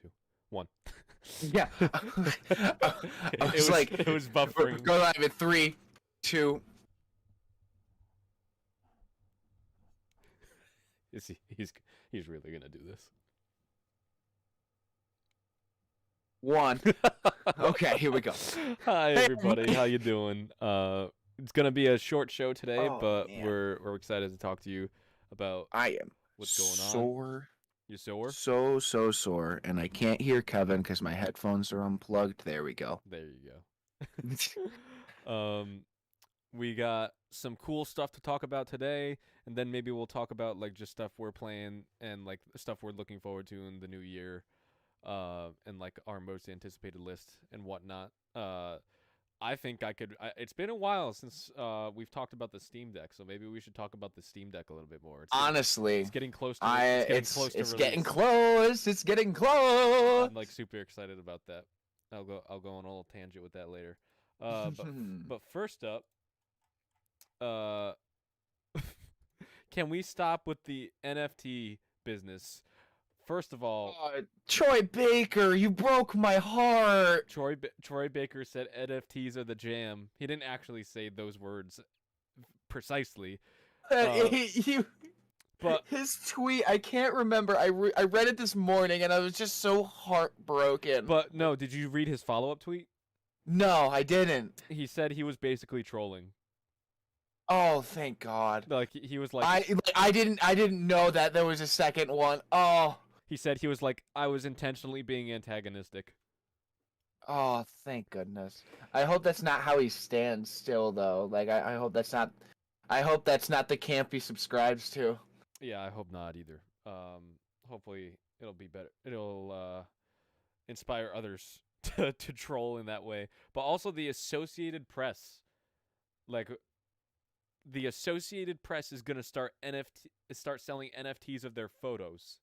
2. 1. Yeah. I was like, it was buffering. Go live at 3, 2. He's really gonna do this. 1. Okay, here we go. Hi everybody, how you doing? It's gonna be a short show today, but man. we're excited to talk to you about I am what's going on. sore. You sore? So sore, and I can't hear Kevin because my headphones are unplugged. There we go. There you go. We got some cool stuff to talk about today, and then maybe we'll talk about like just stuff we're playing and like stuff we're looking forward to in the new year, and like our most anticipated list and whatnot. I think it's been a while since we've talked about the Steam Deck, so maybe we should talk about the Steam Deck a little bit more. Honestly, it's getting close to it's getting close. It's getting close. I'm like super excited about that. I'll go on a little tangent with that later. But first up, can we stop with the NFT business? First of all, Troy Baker, you broke my heart. Troy Baker said NFTs are the jam. He didn't actually say those words precisely. But his tweet, I can't remember. I read it this morning, and I was just so heartbroken. But no, did you read his follow-up tweet? No, I didn't. He said he was basically trolling. Oh, thank God! Like he was like, I didn't know that there was a second one. Oh. He said he was like, I was intentionally being antagonistic. Oh, thank goodness. I hope that's not how he stands still, though. Like, I hope that's not. I hope that's not the camp he subscribes to. Yeah, I hope not either. Hopefully it'll be better. It'll inspire others to troll in that way. But also the Associated Press, like, the Associated Press is gonna start selling NFTs of their photos.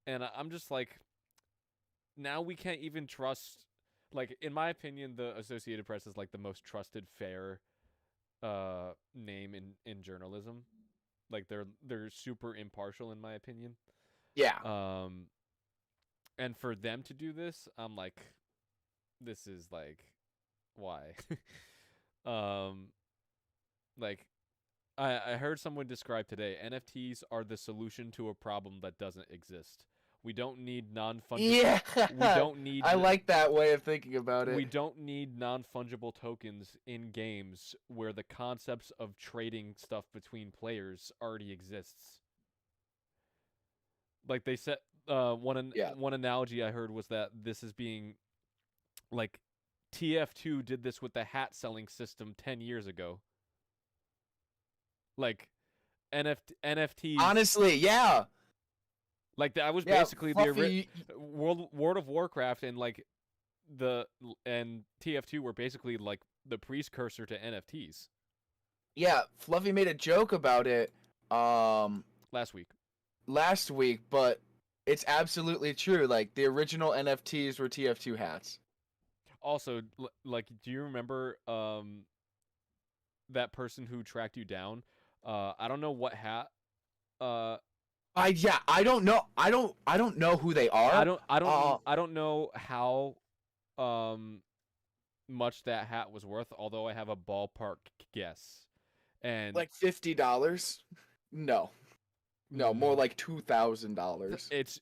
And I'm just like, now we can't even trust. Like, in my opinion, the Associated Press is like the most trusted, fair name in journalism. Like they're super impartial in my opinion. Yeah. And for them to do this, I'm like, this is like, why? Like, I heard someone describe today, NFTs are the solution to a problem that doesn't exist. We don't need non-fungible. Yeah. We don't need. I like that way of thinking about it. We don't need non-fungible tokens in games where the concepts of trading stuff between players already exists. Like they said, one analogy I heard was that this is being, like, TF2 did this with the hat selling system 10 years ago. Like, NFTs. Honestly, yeah. Like that was basically the World of Warcraft and like and TF2 were basically like the precursor to NFTs. Yeah, Fluffy made a joke about it last week, but it's absolutely true. Like the original NFTs were TF2 hats. Also, like, do you remember that person who tracked you down? I don't know what hat. I don't know. I don't know who they are. I don't know how much that hat was worth, although I have a ballpark guess. And like $50? No, more like $2,000. It's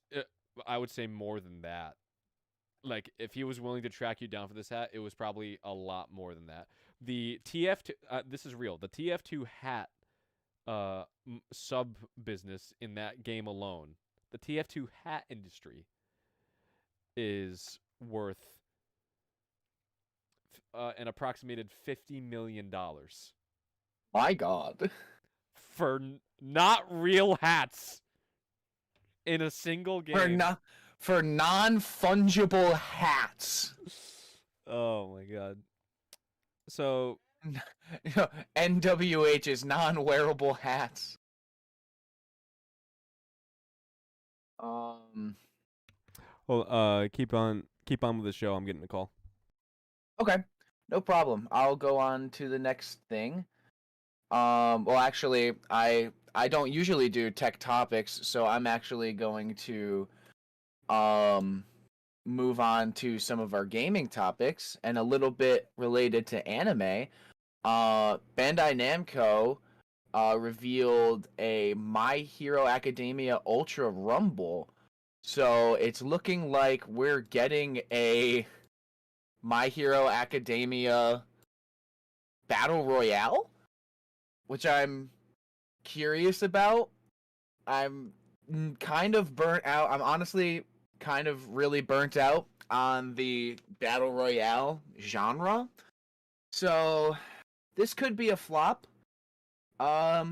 I would say more than that. Like, if he was willing to track you down for this hat, it was probably a lot more than that. The TF2, this is real. The TF2 hat sub business in that game alone, the TF2 hat industry is worth an approximated $50 million. My God. For not real hats in a single game. For non-fungible hats. Oh my God. So NWH's non-wearable hats. Well, keep on with the show. I'm getting a call. Okay, no problem. I'll go on to the next thing. Well, actually, I don't usually do tech topics, so I'm actually going to move on to some of our gaming topics and a little bit related to anime. Bandai Namco revealed a My Hero Academia Ultra Rumble. So it's looking like we're getting a My Hero Academia Battle Royale, which I'm curious about. I'm kind of burnt out. I'm honestly kind of really burnt out on the Battle Royale genre. So this could be a flop. I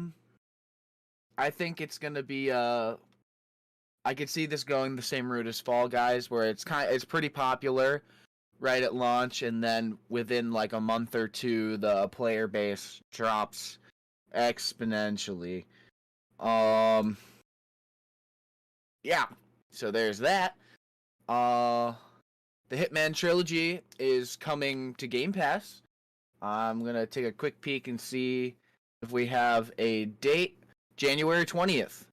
think it's gonna be I could see this going the same route as Fall Guys, where it's pretty popular right at launch, and then within like a month or two, the player base drops exponentially. Yeah. So there's that. The Hitman Trilogy is coming to Game Pass. I'm gonna take a quick peek and see if we have a date. January 20th.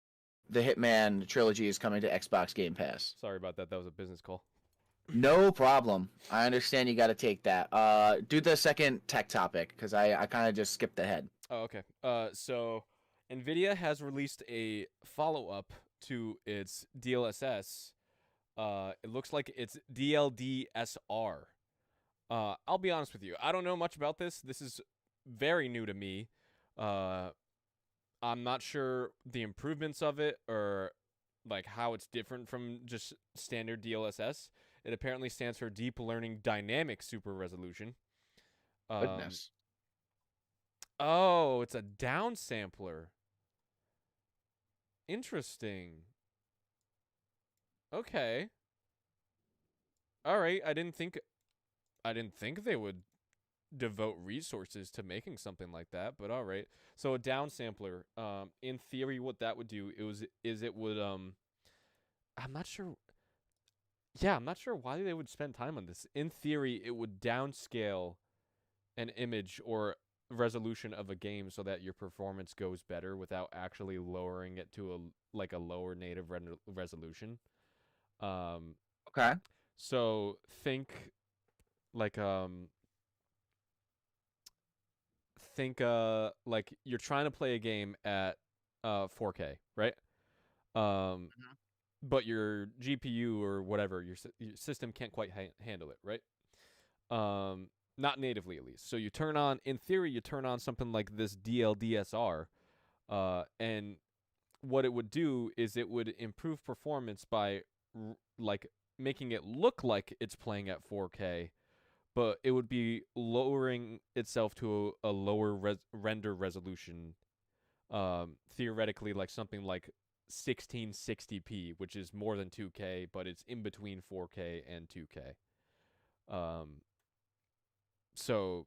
The Hitman Trilogy is coming to Xbox Game Pass. Sorry about that. That was a business call. No problem. I understand you got to take that. Do the second tech topic because I kind of just skipped ahead. Oh, okay. So Nvidia has released a follow-up to its DLSS. It looks like it's DLDSR. I'll be honest with you. I don't know much about this. This is very new to me. I'm not sure the improvements of it or like how it's different from just standard DLSS. It apparently stands for Deep Learning Dynamic Super Resolution. Goodness. Oh, it's a downsampler. Interesting. Okay. All right. I didn't think they would devote resources to making something like that, but all right. So a downsampler, in theory, what that would do is it would I'm not sure. Yeah, I'm not sure why they would spend time on this. In theory, it would downscale an image or resolution of a game so that your performance goes better without actually lowering it to a lower native resolution. Okay. So think like like you're trying to play a game at 4K, right? But your GPU or whatever your system can't quite handle it, right? Not natively at least. So you turn on, in theory, you turn on something like this DLDSR, and what it would do is it would improve performance by like making it look like it's playing at 4K, but it would be lowering itself to a lower render resolution. Theoretically, like something like 1660p, which is more than 2K, but it's in between 4K and 2K. So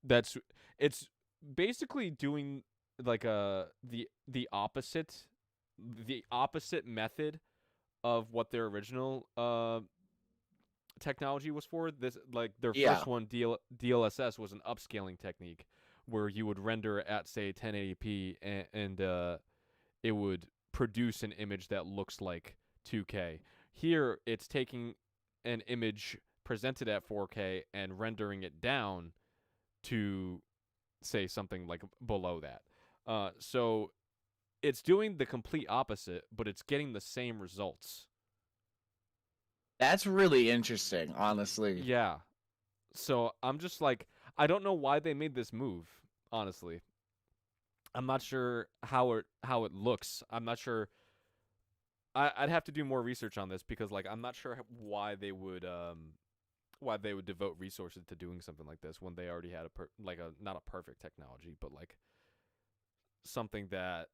it's basically doing like the opposite method of what their original technology was for. This like their first one, DLSS, was an upscaling technique where you would render at say 1080p and it would produce an image that looks like 2K. Here, it's taking an image presented at 4K and rendering it down to say something like below that. So it's doing the complete opposite, but it's getting the same results. That's really interesting, honestly. Yeah. So I'm just like, I don't know why they made this move, honestly. I'm not sure how it looks. I'm not sure. I'd have to do more research on this because like I'm not sure why they would devote resources to doing something like this when they already had not a perfect technology, but like something that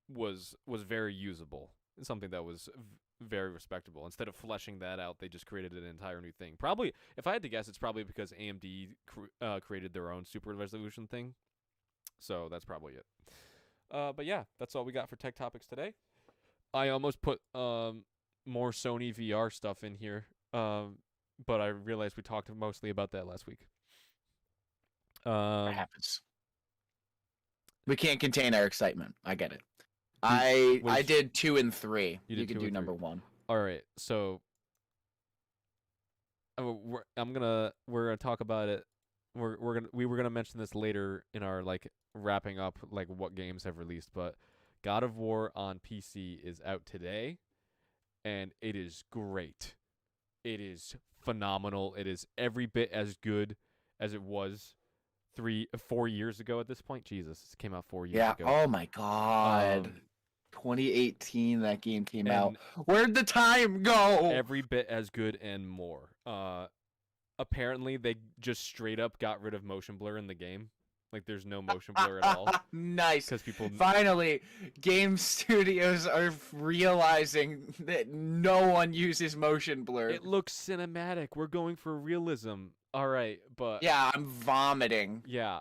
was very usable, something that was very respectable. Instead of fleshing that out, they just created an entire new thing. Probably, if I had to guess, it's probably because AMD created their own super resolution thing. So that's probably it. But yeah, that's all we got for tech topics today. I almost put more Sony VR stuff in here, but I realized we talked mostly about that last week. That happens. We can't contain our excitement. I get it. I did 2 and 3. You can do number 1. All right, so we're gonna talk about it. We were gonna mention this later in our like wrapping up like what games have released, but God of War on PC is out today, and it is great. It is phenomenal. It is every bit as good as it was 4 years ago at this point. Jesus, it came out 4 years Yeah. ago. Oh my God. Um, 2018, that game came out. and Where'd the time go? every bit as good and more. Apparently they just straight up got rid of motion blur in the game. Like there's no motion blur at all. Nice. Because people Finally, game studios are realizing that no one uses motion blur. it looks cinematic. We're going for realism. All right, but Yeah, I'm vomiting. yeah.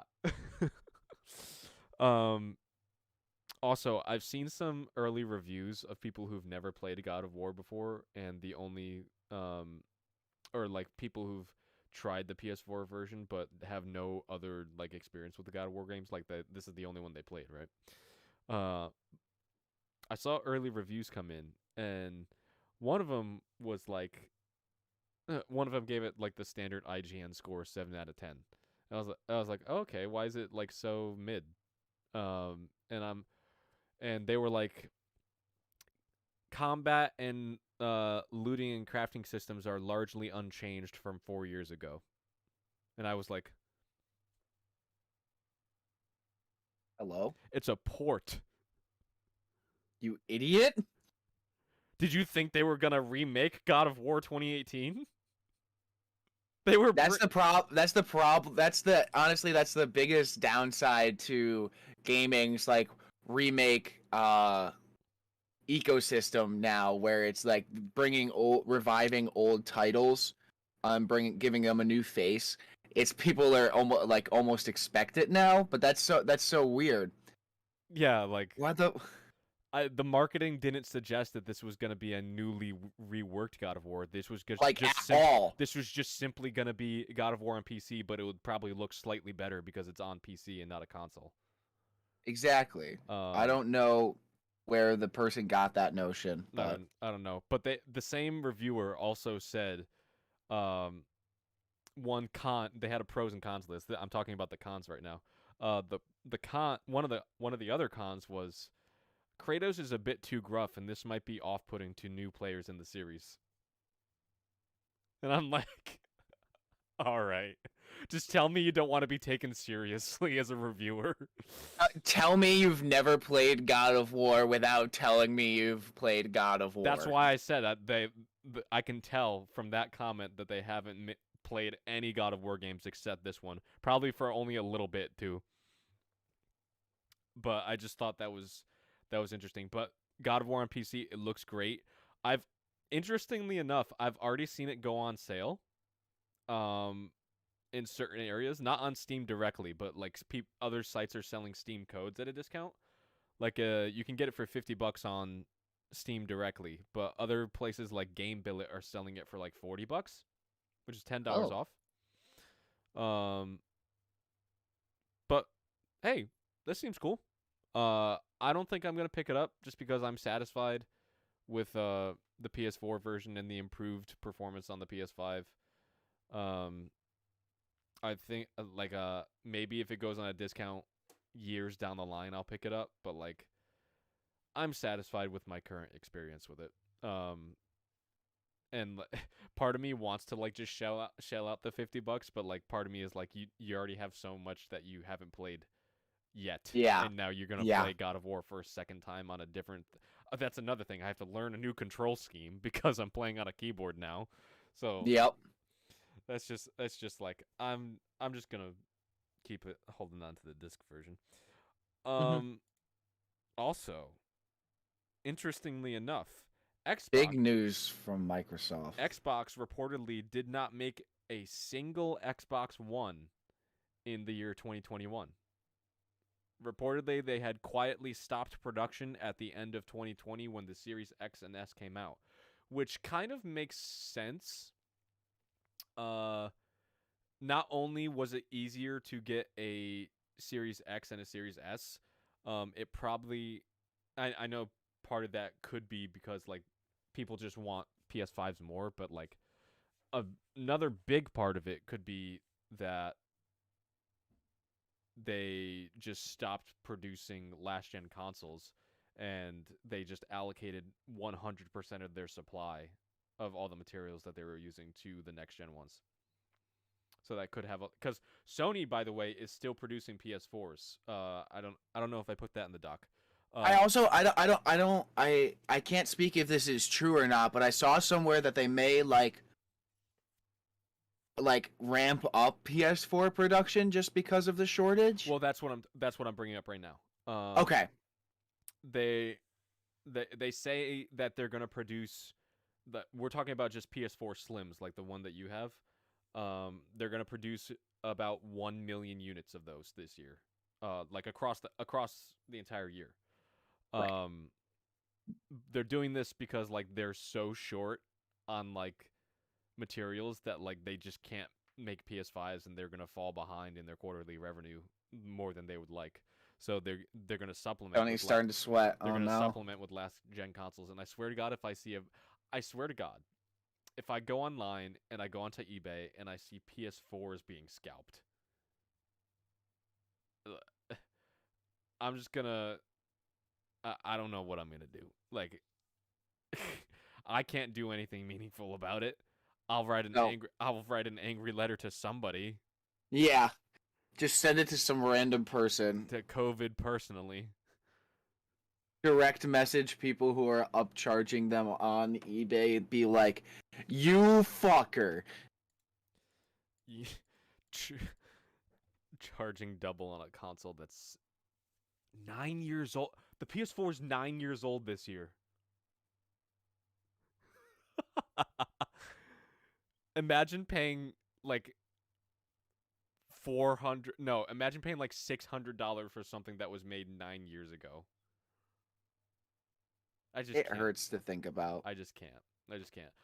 Also, I've seen some early reviews of people who've never played God of War before, and the only or like people who've tried the PS4 version but have no other like experience with the God of War games. Like this is the only one they played, right? I saw early reviews come in, and one of them was like, one of them gave it like the standard IGN score 7 out of 10. I was like, oh, okay, why is it like so mid? And they were like, combat and looting and crafting systems are largely unchanged from 4 years ago. And I was like, Hello? it's a port. You idiot? Did you think they were gonna remake God of War 2018? They were. That's the problem. That's the problem. Honestly, that's the biggest downside to gaming's like remake ecosystem now, where it's like reviving old titles, giving them a new face. It's people are almost expect it now, but that's so weird. Yeah, like What the? the marketing didn't suggest that this was gonna be a newly reworked God of War. This was just all. This was just simply gonna be God of War on PC, but it would probably look slightly better because it's on PC and not a console. Exactly. I don't know where the person got that notion, but I don't know. But the same reviewer also said, one con. They had a pros and cons list. I'm talking about the cons right now. One of the other cons was Kratos is a bit too gruff, and this might be off-putting to new players in the series. And I'm like, all right. Just tell me you don't want to be taken seriously as a reviewer. Tell me you've never played God of War without telling me you've played God of War. That's why I said that I can tell from that comment that they haven't played any God of War games except this one. Probably for only a little bit, too. But I just thought that was interesting. But God of War on PC, it looks great. Interestingly enough, I've already seen it go on sale. In certain areas, not on Steam directly, but like other sites are selling Steam codes at a discount. Like you can get it for $50 on Steam directly, but other places like Game Billet are selling it for like $40, which is $10 off. But hey, this seems cool. I don't think I'm gonna pick it up just because I'm satisfied with the PS4 version and the improved performance on the PS5. I think maybe if it goes on a discount years down the line, I'll pick it up. But like, I'm satisfied with my current experience with it. And part of me wants to like just shell out the $50, but like part of me is like you already have so much that you haven't played yet. Yeah. And now you're gonna play God of War for a second time on a different. That's another thing. I have to learn a new control scheme because I'm playing on a keyboard now. So yep. That's just like I'm just gonna keep it holding on to the disc version. Also, interestingly enough, Big news from Microsoft. Xbox reportedly did not make a single Xbox One in the year 2021. Reportedly, they had quietly stopped production at the end of 2020 when the Series X and S came out, which kind of makes sense. Not only was it easier to get a Series X and a Series S, it probably, I know part of that could be because like people just want PS5s more, but like another big part of it could be that they just stopped producing last gen consoles and they just allocated 100% of their supply of all the materials that they were using to the next gen ones. So that could have because Sony, by the way, is still producing PS4s. I don't know if I put that in the doc. I can't speak if this is true or not, but I saw somewhere that they may like ramp up PS4 production just because of the shortage. Well, that's what I'm bringing up right now. Okay. They say that they're gonna produce. We're talking about just PS4 Slims, like the one that you have. They're gonna produce about 1 million units of those this year, like across the entire year. Right. They're doing this because like they're so short on like materials that like they just can't make PS5s, and they're gonna fall behind in their quarterly revenue more than they would like. So they're gonna supplement. Tony's starting to sweat. They're Oh gonna no. supplement with last gen consoles, and I swear to God, if I go online and I go onto eBay and I see PS4s being scalped, I'm just gonna. I don't know what I'm gonna do. Like, I can't do anything meaningful about it. I'll write an angry letter to somebody. Yeah. Just send it to some random person. To COVID personally. Direct message people who are upcharging them on eBay. Be like, you fucker. Charging double on a console that's 9 years old. The PS4 is 9 years old this year. Imagine paying like imagine paying like $600 for something that was made 9 years ago. It hurts to think about. I just can't.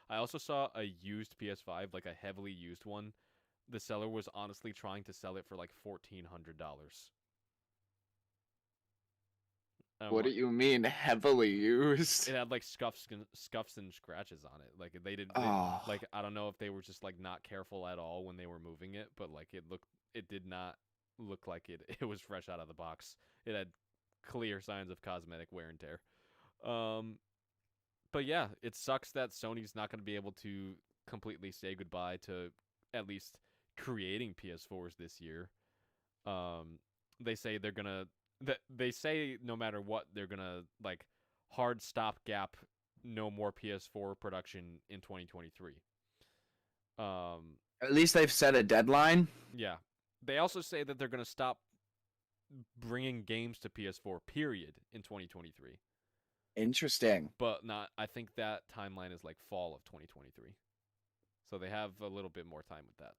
I also saw a used PS5, like a heavily used one. The seller was honestly trying to sell it for like $1,400. What do you mean heavily used? It had like scuffs and scratches on it. Like they didn't like I don't know if they were just like not careful at all when they were moving it, but like it did not look like it was fresh out of the box. It had clear signs of cosmetic wear and tear. But yeah, it sucks that Sony's not going to be able to completely say goodbye to at least creating PS4s this year. They say they're gonna. They say no matter what, they're gonna like hard stopgap, no more PS4 production in 2023. At least they've set a deadline. Yeah. They also say that they're gonna stop bringing games to PS4 period in 2023. Interesting. But not. I think that timeline is like fall of 2023. So they have a little bit more time with that.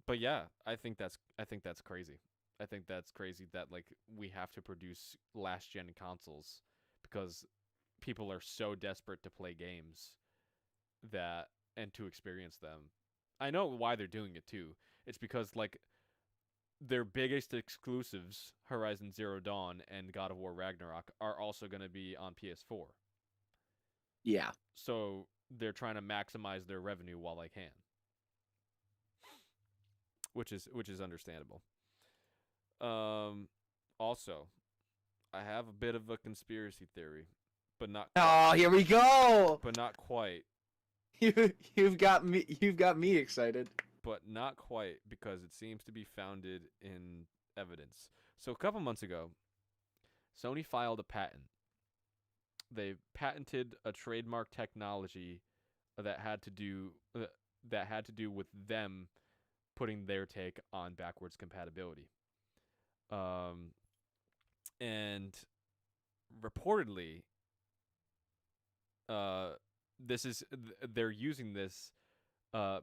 But yeah, I think that's crazy. I think that's crazy that like we have to produce last gen consoles because people are so desperate to play games and to experience them. I know why they're doing it too. It's because like their biggest exclusives, Horizon Zero Dawn and God of War Ragnarok, are also going to be on PS4. Yeah. So they're trying to maximize their revenue while they can. Which is understandable. Also, I have a bit of a conspiracy theory, but not. Oh, here we go. But not quite. You've got me excited. But not quite, because it seems to be founded in evidence. So a couple months ago, Sony filed a patent. They patented a trademark technology that had to do with them putting their take on backwards compatibility. And reportedly, they're using this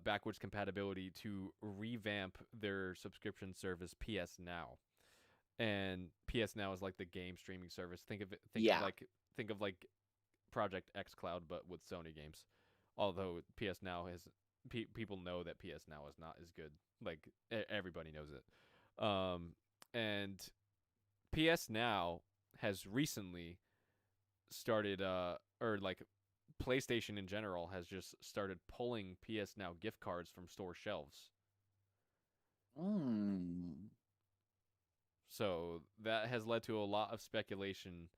backwards compatibility to revamp their subscription service PS Now. And PS Now is like the game streaming service. Think of like Project X Cloud, but with Sony games. Although PS Now has people know that PS Now is not as good. Like everybody knows it. And PS Now has recently started or like PlayStation in general has just started pulling PS Now gift cards from store shelves. Mm. So that has led to a lot of speculation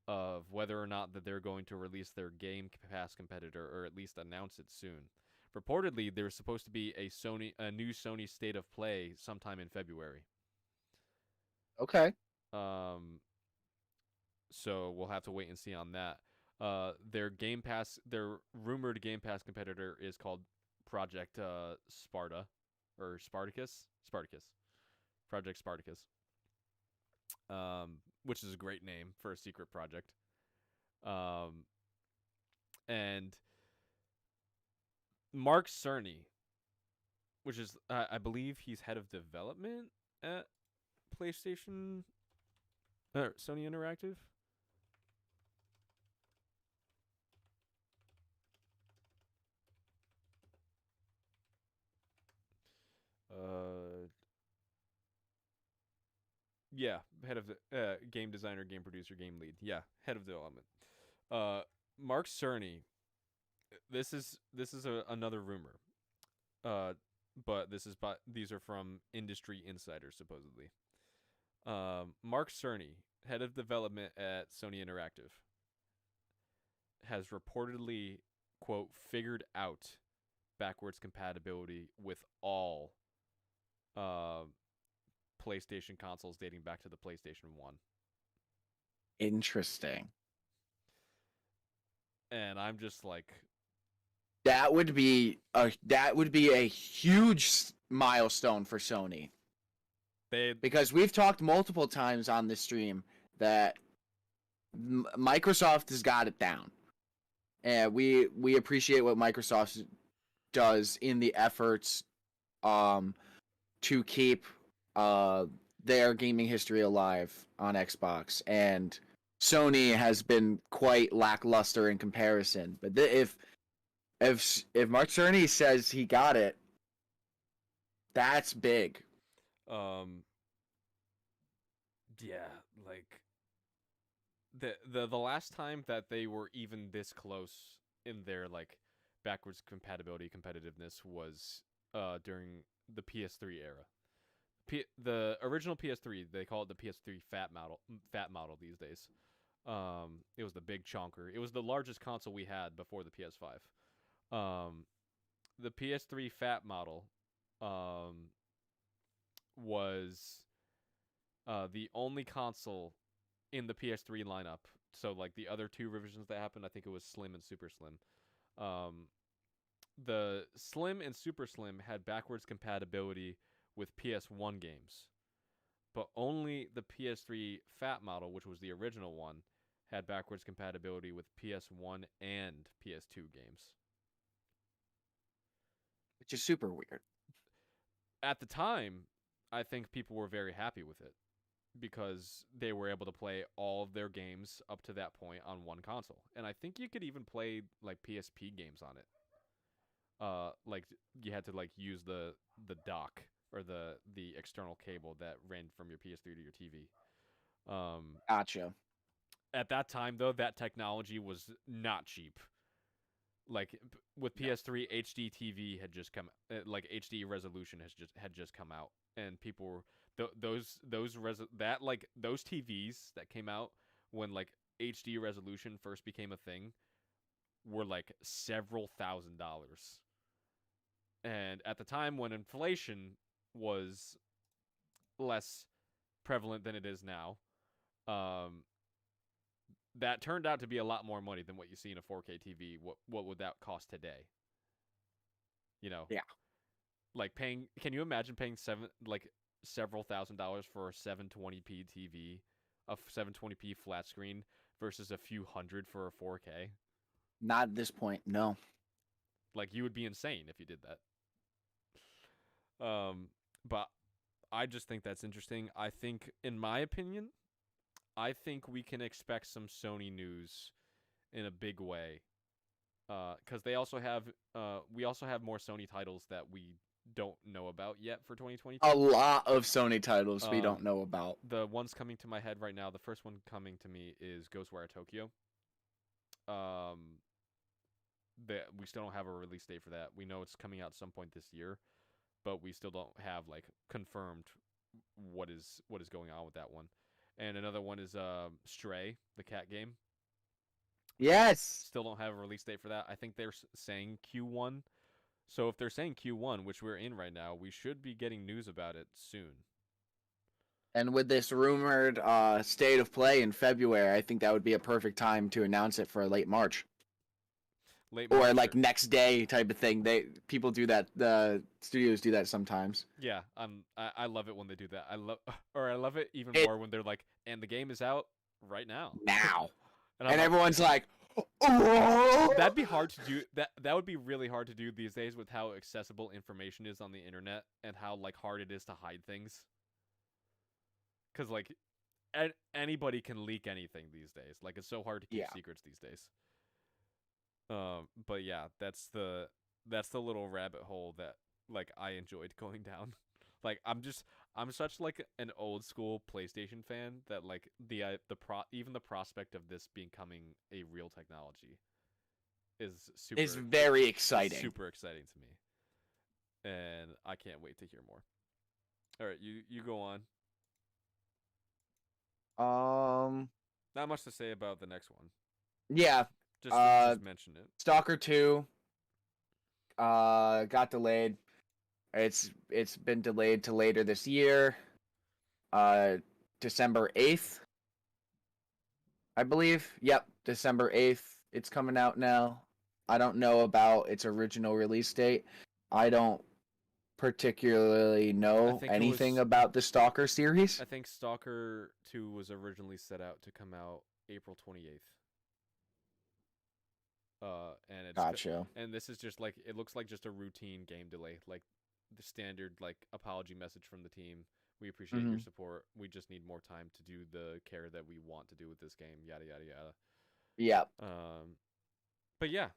of whether or not that they're going to release their Game Pass competitor or at least announce it soon. Reportedly, there's supposed to be a new Sony State of Play sometime in February. Okay. Um, so we'll have to wait and see on that. Their rumored Game Pass competitor is called Project Sparta or Spartacus, Project Spartacus, which is a great name for a secret project. And Mark Cerny, which is I believe he's head of development at PlayStation or Sony Interactive. Yeah, head of the game designer, game producer, game lead. Yeah, head of development. Mark Cerny. This is another rumor. But these are from industry insiders supposedly. Mark Cerny, head of development at Sony Interactive, has reportedly quote figured out backwards compatibility with all PlayStation consoles dating back to the PlayStation 1. Interesting. And I'm just like, That would be a huge milestone for Sony. Because we've talked multiple times on this stream that Microsoft has got it down. And we appreciate what Microsoft does in the efforts to keep their gaming history alive on Xbox, and Sony has been quite lackluster in comparison. But if Mark Cerny says he got it, that's big. Yeah, like the last time that they were even this close in their like backwards compatibility competitiveness was during the PS3 era. The original PS3, they call it the PS3 fat model these days. It was the big chonker. It was the largest console we had before the PS5. The PS3 fat model was the only console in the PS3 lineup. So like the other two revisions that happened, I think it was Slim and Super Slim. The Slim and Super Slim had backwards compatibility with PS1 games, but only the PS3 fat model, which was the original one, had backwards compatibility with PS1 and PS2 games. Which is super weird. At the time, I think people were very happy with it because they were able to play all of their games up to that point on one console. And I think you could even play like PSP games on it. Like you had to like use the dock or the external cable that ran from your PS3 to your TV. Gotcha. At that time though, that technology was not cheap. Like with PS3, HD TV had just come, like HD resolution had just come out, and people were those TVs that came out when like HD resolution first became a thing were like several $1,000s. And at the time when inflation was less prevalent than it is now, that turned out to be a lot more money than what you see in a 4K TV. What would that cost today? You know? Yeah. Like paying, can you imagine paying several $1,000s for a 720p TV, a 720p flat screen versus a few hundred for a 4K? Not at this point, no. Like you would be insane if you did that. But I just think that's interesting. I think, in my opinion, I think we can expect some Sony news in a big way. Because we also have more Sony titles that we don't know about yet for 2022. A lot of Sony titles we don't know about. The ones coming to my head right now, the first one coming to me is Ghostwire Tokyo. that we still don't have a release date for that. We know it's coming out some point this year, but we still don't have like confirmed what is going on with that one. And another one is Stray, the cat game. Yes. Still don't have a release date for that. I think they're saying Q1. So if they're saying Q1, which we're in right now, we should be getting news about it soon. And with this rumored state of play in February, I think that would be a perfect time to announce it for late March. Or like next day type of thing. People do that. The studios do that sometimes. Yeah, I love it when they do that. I love it even more when they're like, and the game is out right now. And like, everyone's like, oh! That'd be hard to do. That would be really hard to do these days with how accessible information is on the internet and how like hard it is to hide things. Because like anybody can leak anything these days. Like it's so hard to keep secrets these days. But yeah, that's the little rabbit hole that like I enjoyed going down. Like I'm such like an old school PlayStation fan that like even the prospect of this becoming a real technology is very exciting. Super exciting to me. And I can't wait to hear more. All right, you go on. Not much to say about the next one. Yeah. Just mention it. Stalker 2 got delayed. It's been delayed to later this year. December 8th. I believe. Yep, December 8th. It's coming out now. I don't know about its original release date. I don't particularly know anything about the Stalker series. I think Stalker 2 was originally set out to come out April 28th. And it's gotcha. And this is just like, it looks like just a routine game delay, like the standard like apology message from the team. We appreciate your support. We just need more time to do the care that we want to do with this game. Yada yada yada. Yep. But yeah,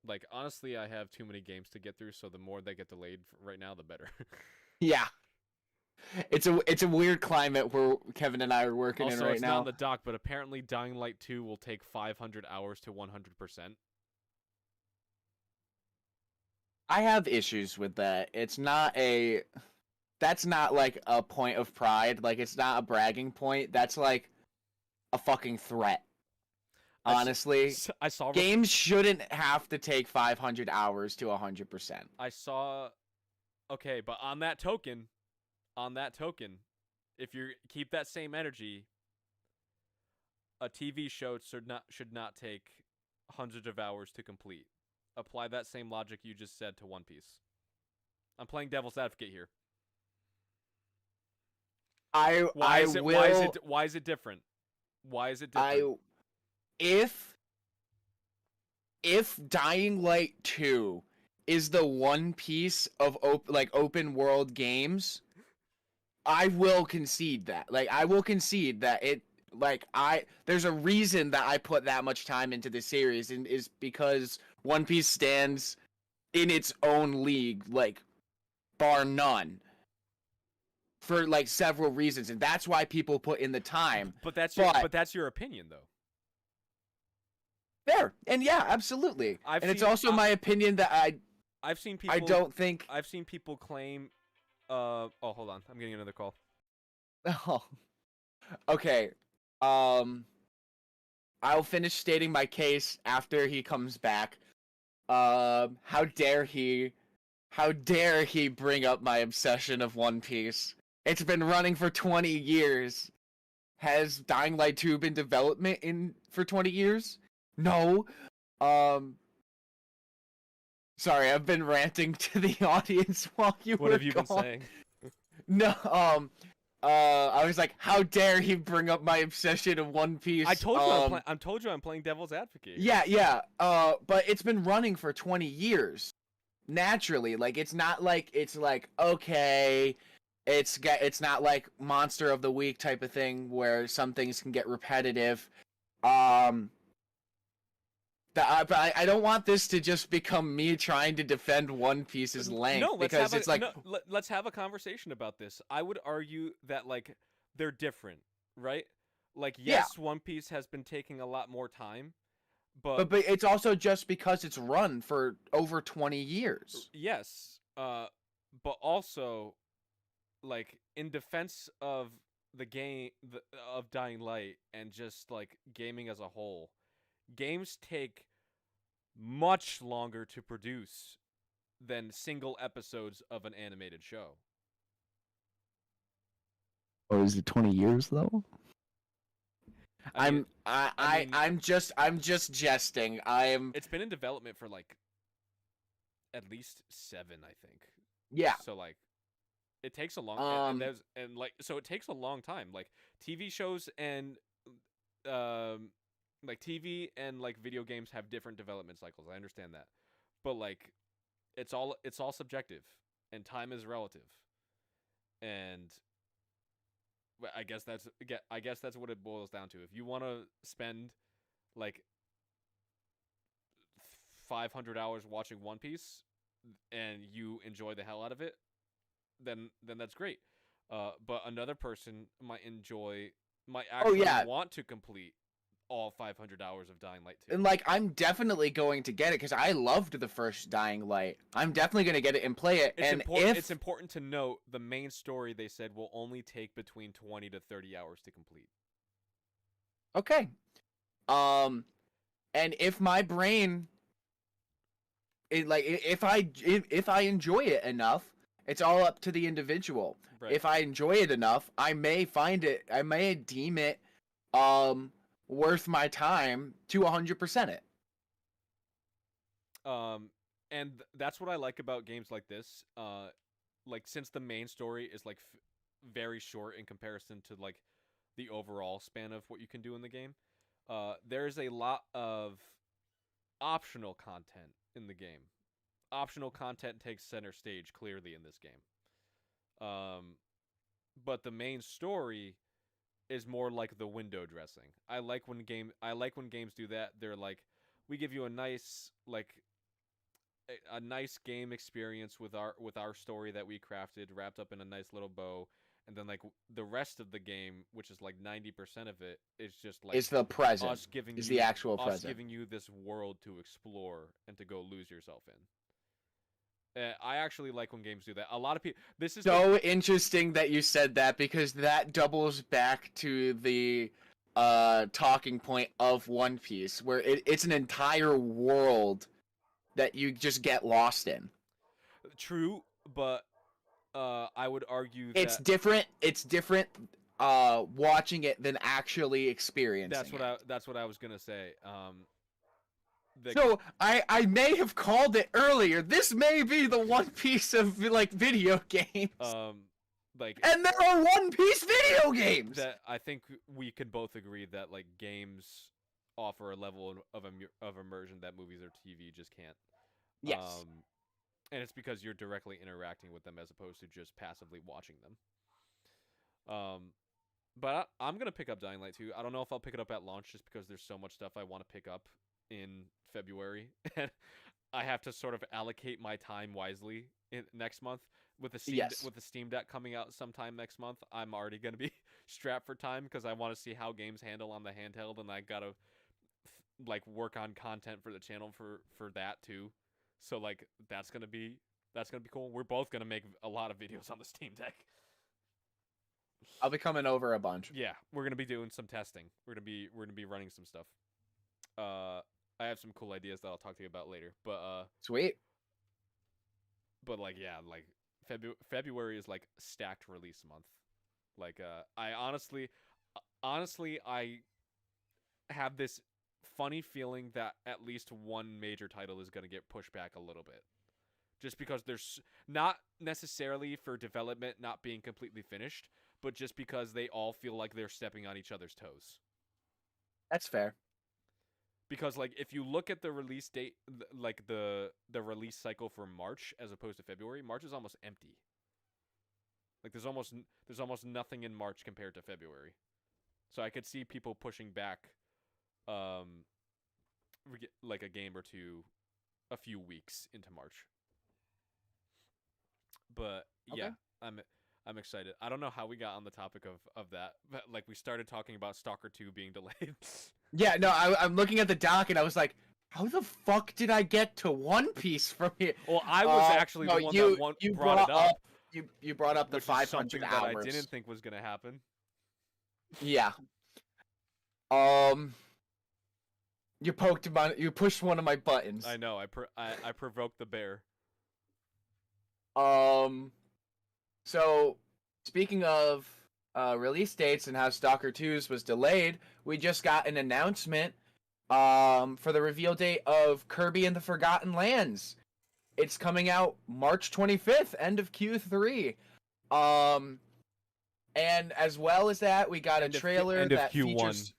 like honestly, I have too many games to get through, so the more they get delayed right now, the better. Yeah. It's a weird climate where Kevin and I are working in right now. Also, it's not on the dock, but apparently Dying Light 2 will take 500 hours to 100%. I have issues with that. That's not like a point of pride. Like it's not a bragging point. That's like a fucking threat. Honestly, I saw games shouldn't have to take 500 hours to 100%. I saw. Okay, but on that token, if you keep that same energy, a TV show should not take hundreds of hours to complete. Apply that same logic you just said to One Piece. I'm playing devil's advocate here. Why is it different? Why is it different? If Dying Light 2 is the One Piece of open world games, I will concede that. Like I will concede that there's a reason that I put that much time into this series, and is because One Piece stands in its own league, like bar none, for like several reasons, and that's why people put in the time. But that's your opinion, though. Fair, and yeah, absolutely. It's also my opinion that I've seen people. I've seen people claim. Oh, hold on, I'm getting another call. Oh, okay. I'll finish stating my case after he comes back. How dare he bring up my obsession of One Piece? It's been running for 20 years. Has Dying Light 2 been development for 20 years? No. Sorry, I've been ranting to the audience while you were gone. What have you been saying? No, I was like, how dare he bring up my obsession of One Piece? I told you I'm playing devil's advocate. Yeah. But it's been running for 20 years. Naturally, like it's not like okay, it's not like Monster of the Week type of thing where some things can get repetitive. But I don't want this to just become me trying to defend One Piece's length. No, let's have a conversation about this. I would argue that like they're different, right? Like yes, One Piece has been taking a lot more time, But But it's also just because it's run for over 20 years. yes, but also like in defense of the game of Dying Light and just like gaming as a whole, games take much longer to produce than single episodes of an animated show. Oh, is it 20 years though? I mean, I'm just jesting. it's been in development for like at least 7, I think. Yeah. So like, it takes a long so it takes a long time. Like TV shows and like TV and like video games have different development cycles. I understand that, but like, it's all subjective, and time is relative, and I guess that's what it boils down to. If you want to spend like 500 hours watching One Piece and you enjoy the hell out of it, then that's great. But another person might actually want to complete all 500 hours of Dying Light 2. And like, I'm definitely going to get it because I loved the first Dying Light. I'm definitely going to get it and play it. It's important to note the main story, they said, will only take between 20 to 30 hours to complete. Okay. And if my brain, if I enjoy it enough, it's all up to the individual. Right. If I enjoy it enough, I may deem it worth my time to 100% it. And that's what I like about games like this. Like, since the main story is like very short in comparison to like the overall span of what you can do in the game, there's a lot of optional content in the game. Optional content takes center stage clearly in this game. But the main story is more like the window dressing. I like when games do that. They're like, we give you a nice game experience with our story that we crafted, wrapped up in a nice little bow, and then like the rest of the game, which is like 90% of it, is just like It's the present. The actual us present. giving you this world to explore and to go lose yourself in. I actually like when games do that. A lot of people. This is so interesting that you said that, because that doubles back to the talking point of One Piece, where it's an entire world that you just get lost in. True, but I would argue it's that different. It's different watching it than actually experiencing it. That's what I was gonna say. So I may have called it earlier. This may be the One Piece of like video games. And there are One Piece video games. That I think we can both agree that like games offer a level of immersion that movies or TV just can't. Yes. And it's because you're directly interacting with them as opposed to just passively watching them. But I'm gonna pick up Dying Light 2. I don't know if I'll pick it up at launch just because there's so much stuff I want to pick up in February, and I have to sort of allocate my time wisely next month. With the Steam Deck coming out sometime next month, I'm already gonna be strapped for time because I want to see how games handle on the handheld, and I gotta like work on content for the channel for that too. So like that's gonna be cool. We're both gonna make a lot of videos on the Steam Deck. I'll be coming over a bunch. Yeah, we're gonna be doing some testing. We're gonna be running some stuff. I have some cool ideas that I'll talk to you about later. But sweet. But like, yeah, like February is like stacked release month. Like I honestly I have this funny feeling that at least one major title is going to get pushed back a little bit. Just because there's not necessarily for development not being completely finished, but just because they all feel like they're stepping on each other's toes. That's fair. Because like if you look at the release date, like the release cycle for March as opposed to February, March is almost empty. Like there's almost nothing in March compared to February. So I could see people pushing back like a game or two a few weeks into March. But yeah, I'm excited. I don't know how we got on the topic of that, but like we started talking about Stalker 2 being delayed. Yeah, no, I'm looking at the doc and I was like, how the fuck did I get to One Piece from here? Well, I was actually no, the one that you brought it up. You brought up the Which is 500 something hours. that I didn't think was gonna happen. Yeah. You pushed one of my buttons. I know. I provoked the bear. So speaking of release dates and how Stalker 2's was delayed, we just got an announcement for the reveal date of Kirby and the Forgotten Lands. It's coming out March 25th, end of Q3. And as well as that, we got a trailer that features.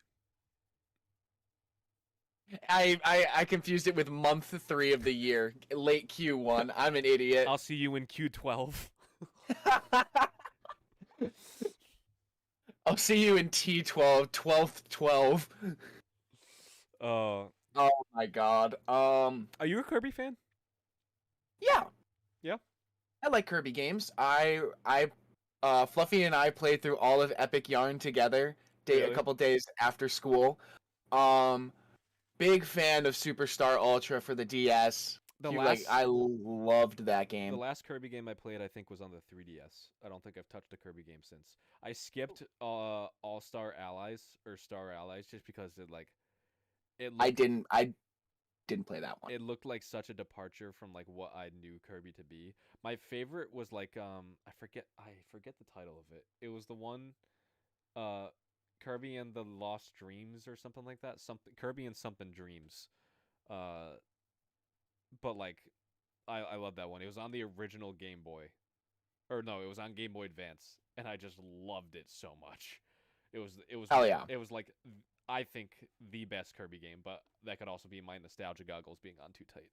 I confused it with month 3 of the year, late Q1. I'm an idiot. I'll see you in Q12. I'll see you in T12, 12th 12. Oh my god. Are you a Kirby fan? Yeah. Yeah. I like Kirby games. Fluffy and I played through all of Epic Yarn together a couple days after school. Big fan of Superstar Ultra for the DS. I loved that game. The last Kirby game I played, I think, was on the 3DS. I don't think I've touched a Kirby game since. I skipped All-Star Allies or Star Allies just because I didn't play that one. It looked like such a departure from like what I knew Kirby to be. My favorite was like I forget the title of it. It was the one Kirby and the Lost Dreams or something like that. Kirby and something Dreams. But like I love that one. It was on the original Game Boy. Or no, it was on Game Boy Advance, and I just loved it so much. It was Hell yeah. It was like I think the best Kirby game, but that could also be my nostalgia goggles being on too tight.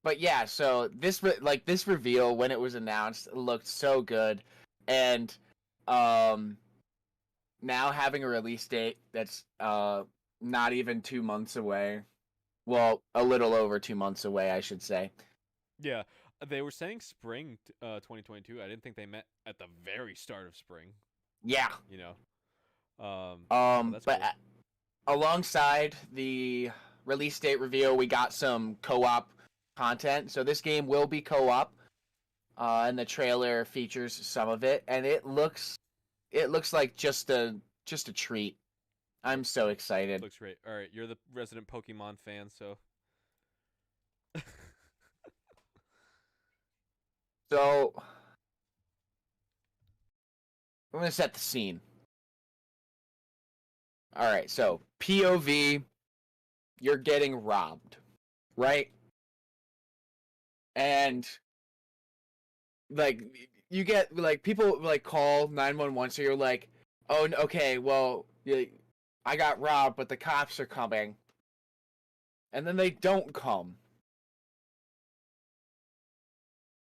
But yeah, so this reveal when it was announced looked so good, and now having a release date that's not even 2 months away. Well, a little over 2 months away, I should say. Yeah, they were saying spring 2022. I didn't think they meant at the very start of spring. Yeah. You know. But cool. Alongside the release date reveal, we got some co-op content. So this game will be co-op, and the trailer features some of it, and it looks like just a treat. I'm so excited. Looks great. All right, you're the resident Pokemon fan, so. So I'm gonna set the scene. All right, so POV, you're getting robbed, right? And like you get like people like call 911, so you're like, oh, okay, well, I got robbed, but the cops are coming, and then they don't come.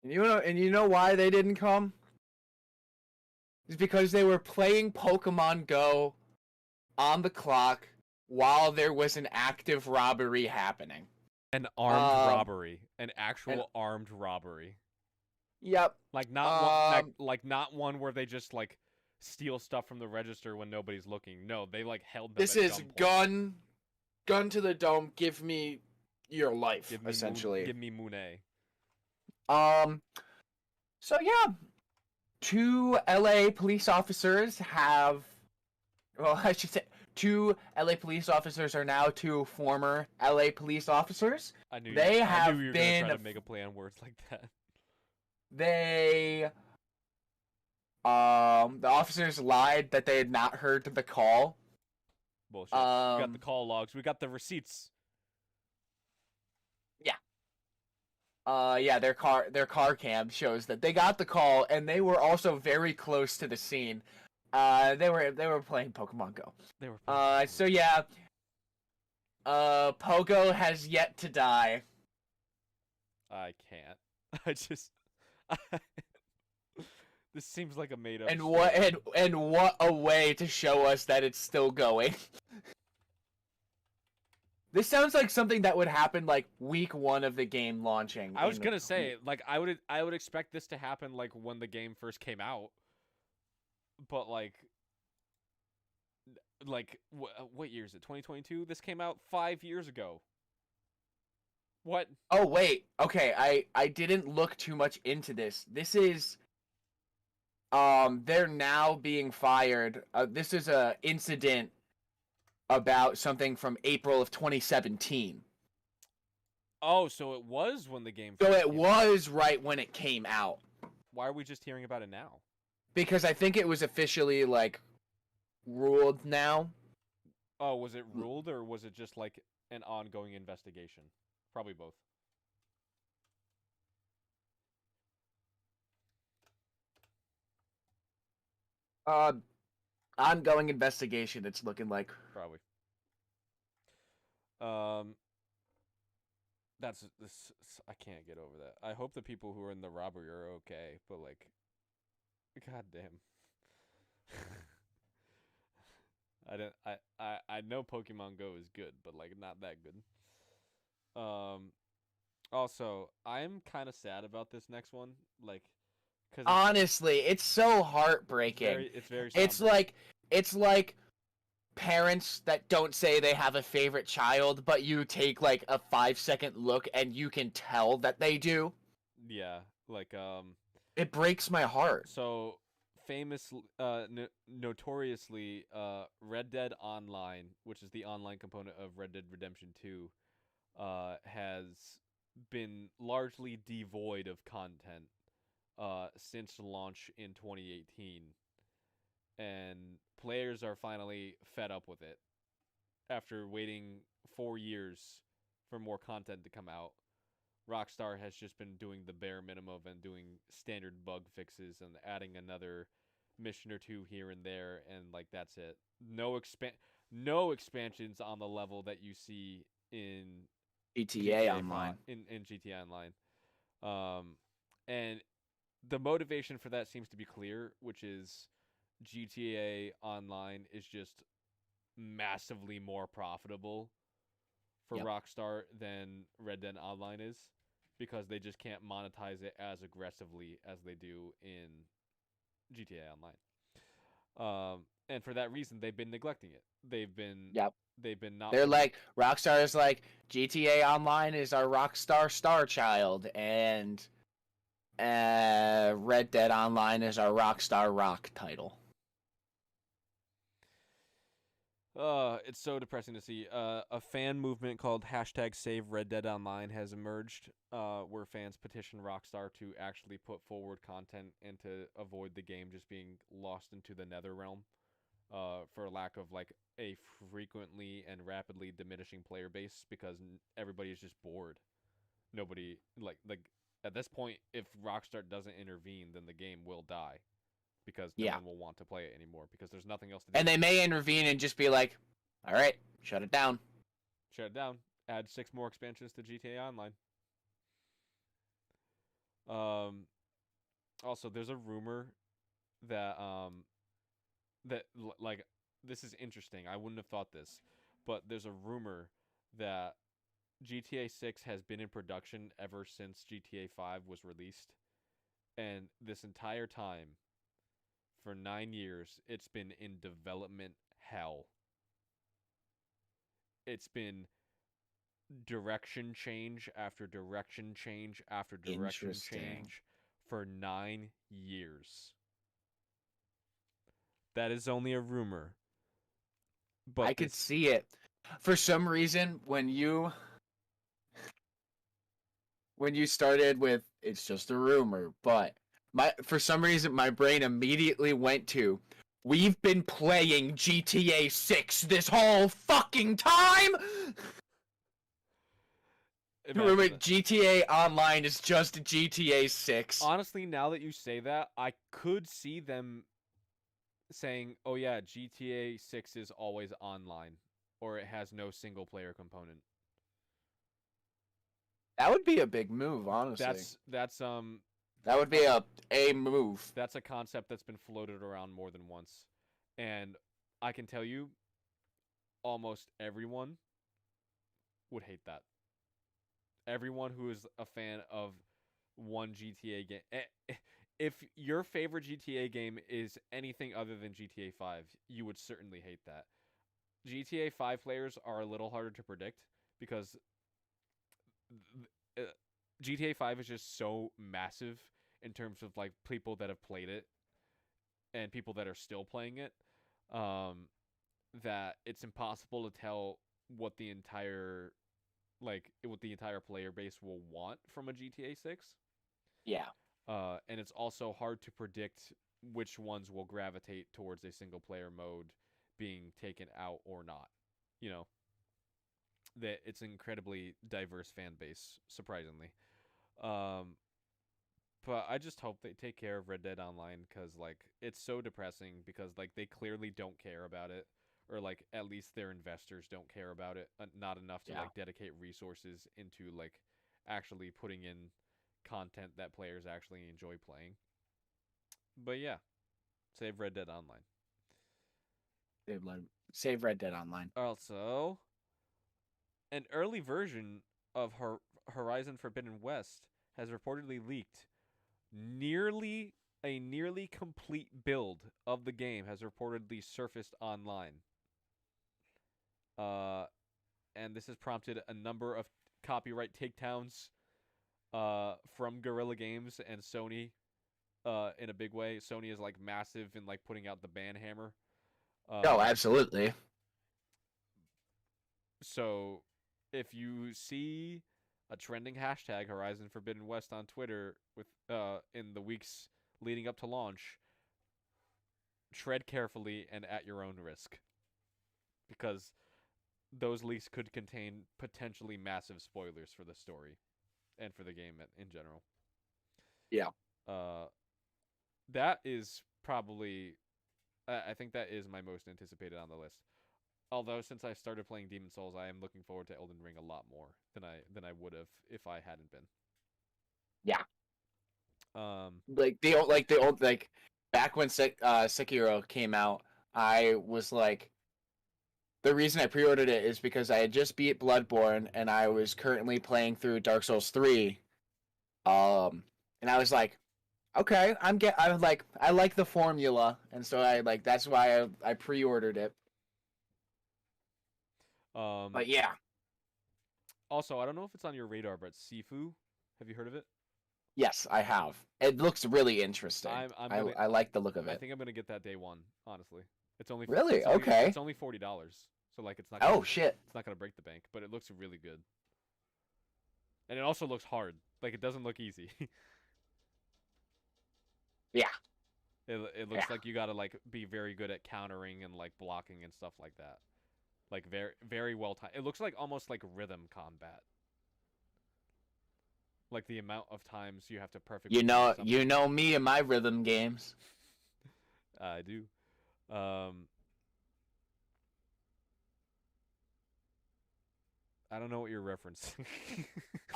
And you know why they didn't come? It's because they were playing Pokemon Go on the clock while there was an active robbery happening. An armed robbery. An actual armed robbery. Yep. Like not not one where they just like steal stuff from the register when nobody's looking. No, they like held them. This is gun to the dome, give me your life, essentially. Give me Monet. So yeah, 2 LA police officers have, well, I should say 2 LA police officers are now 2 former LA police officers. I knew they you have were been gonna try to make a play on words like that. The officers lied that they had not heard the call. Bullshit. We got the call logs. We got the receipts. Yeah, their car cam shows that they got the call, and they were also very close to the scene. They were playing Pokemon Go. They were. So yeah. Pogo has yet to die. I can't. I just. This seems like a made up. And what a way to show us that it's still going. This sounds like something that would happen like week 1 of the game launching. I was gonna say, like, I would expect this to happen like when the game first came out, but like what year is it? 2022. This came out 5 years ago. What? Oh wait, okay. I didn't look too much into this. This is they're now being fired. This is a incident about something from April of 2017. Oh, so it was when the game. So first it came was right when it came out. Why are we just hearing about it now? Because I think it was officially like ruled now. Oh, was it ruled or was it just like an ongoing investigation? Probably both. Ongoing investigation. It's looking like. Probably. That's this. I can't get over that. I hope the people who are in the robbery are okay, but like, god damn. I don't. I know Pokemon Go is good, but like not that good. Also, I'm kind of sad about this next one, like, cause Honestly, it's so heartbreaking. it's very. It's somber. it's like parents that don't say they have a favorite child, but you take like a 5-second look and you can tell that they do. Yeah, like It breaks my heart. So famous, notoriously, Red Dead Online, which is the online component of Red Dead Redemption 2, has been largely devoid of content since launch in 2018. And players are finally fed up with it after waiting 4 years for more content to come out. Rockstar has just been doing the bare minimum and doing standard bug fixes and adding another mission or two here and there, and like that's it. No expansions on the level that you see in GTA Online. in GTA Online. And the motivation for that seems to be clear, which is GTA Online is just massively more profitable for Rockstar than Red Dead Online is, because they just can't monetize it as aggressively as they do in GTA Online. And for that reason, they've been neglecting it. They've been not. They're like, Rockstar is like, GTA Online is our Rockstar star child, and Red Dead Online is our Rockstar Rock title. It's so depressing to see. A fan movement called #SaveRedDeadOnline has emerged, where fans petition Rockstar to actually put forward content and to avoid the game just being lost into the nether realm, for lack of like a frequently and rapidly diminishing player base, because everybody is just bored. Nobody like at this point, if Rockstar doesn't intervene, then the game will die. Because no one will want to play it anymore, because there's nothing else to do. And they may intervene and just be like, all right, shut it down. Shut it down. Add 6 more expansions to GTA Online. Also, there's a rumor that like, this is interesting. I wouldn't have thought this, but there's a rumor that GTA 6 has been in production ever since GTA 5 was released, and this entire time, for 9 years, it's been in development hell. It's been direction change after direction change after direction change for 9 years. That is only a rumor. But I could see it. For some reason, when you started with, it's just a rumor, but for some reason, my brain immediately went to, we've been playing GTA 6 this whole fucking time! Remember, GTA Online is just GTA 6. Honestly, now that you say that, I could see them saying, oh yeah, GTA 6 is always online, or it has no single-player component. That would be a big move, honestly. That would be a move. That's a concept that's been floated around more than once. And I can tell you, almost everyone would hate that. Everyone who is a fan of one GTA game, if your favorite GTA game is anything other than GTA 5, you would certainly hate that. GTA 5 players are a little harder to predict because GTA 5 is just so massive in terms of like people that have played it and people that are still playing it, that it's impossible to tell what the entire player base will want from a GTA 6. Yeah. And it's also hard to predict which ones will gravitate towards a single player mode being taken out or not. You know, that it's an incredibly diverse fan base, surprisingly. But I just hope they take care of Red Dead Online because like it's so depressing because like they clearly don't care about it, or like at least their investors don't care about it, not enough to like dedicate resources into like actually putting in content that players actually enjoy playing. But yeah, save Red Dead Online. Save Red Dead Online. Also, an early version of Horizon Forbidden West has reportedly leaked. A nearly complete build of the game has reportedly surfaced online. And this has prompted a number of copyright takedowns from Guerrilla Games and Sony in a big way. Sony is like massive in like putting out the ban hammer. Oh, absolutely. So if you see a trending hashtag Horizon Forbidden West on Twitter with in the weeks leading up to launch, tread carefully and at your own risk, because those leaks could contain potentially massive spoilers for the story and for the game in general. Yeah. That is probably, I think that is my most anticipated on the list. Although since I started playing Demon Souls, I am looking forward to Elden Ring a lot more than I would have if I hadn't been. Yeah. Like the old back when Sekiro came out, I was like, the reason I pre-ordered it is because I had just beat Bloodborne and I was currently playing through Dark Souls 3. And I was like, okay, I like the formula, and so that's why I pre-ordered it. But yeah. Also, I don't know if it's on your radar, but Sifu, have you heard of it? Yes, I have. It looks really interesting. I like the look of it. I think I'm gonna get that day one. Honestly, it's only really it's only, okay. It's only $40, so like it's not. Oh shit! It's not gonna break the bank, but it looks really good, and it also looks hard. Like it doesn't look easy. Yeah. It looks like you gotta like be very good at countering and like blocking and stuff like that. Like very very well timed. It looks like almost like rhythm combat. Like the amount of times you have to perfectly. You know me and my rhythm games. I do. I don't know what you're referencing.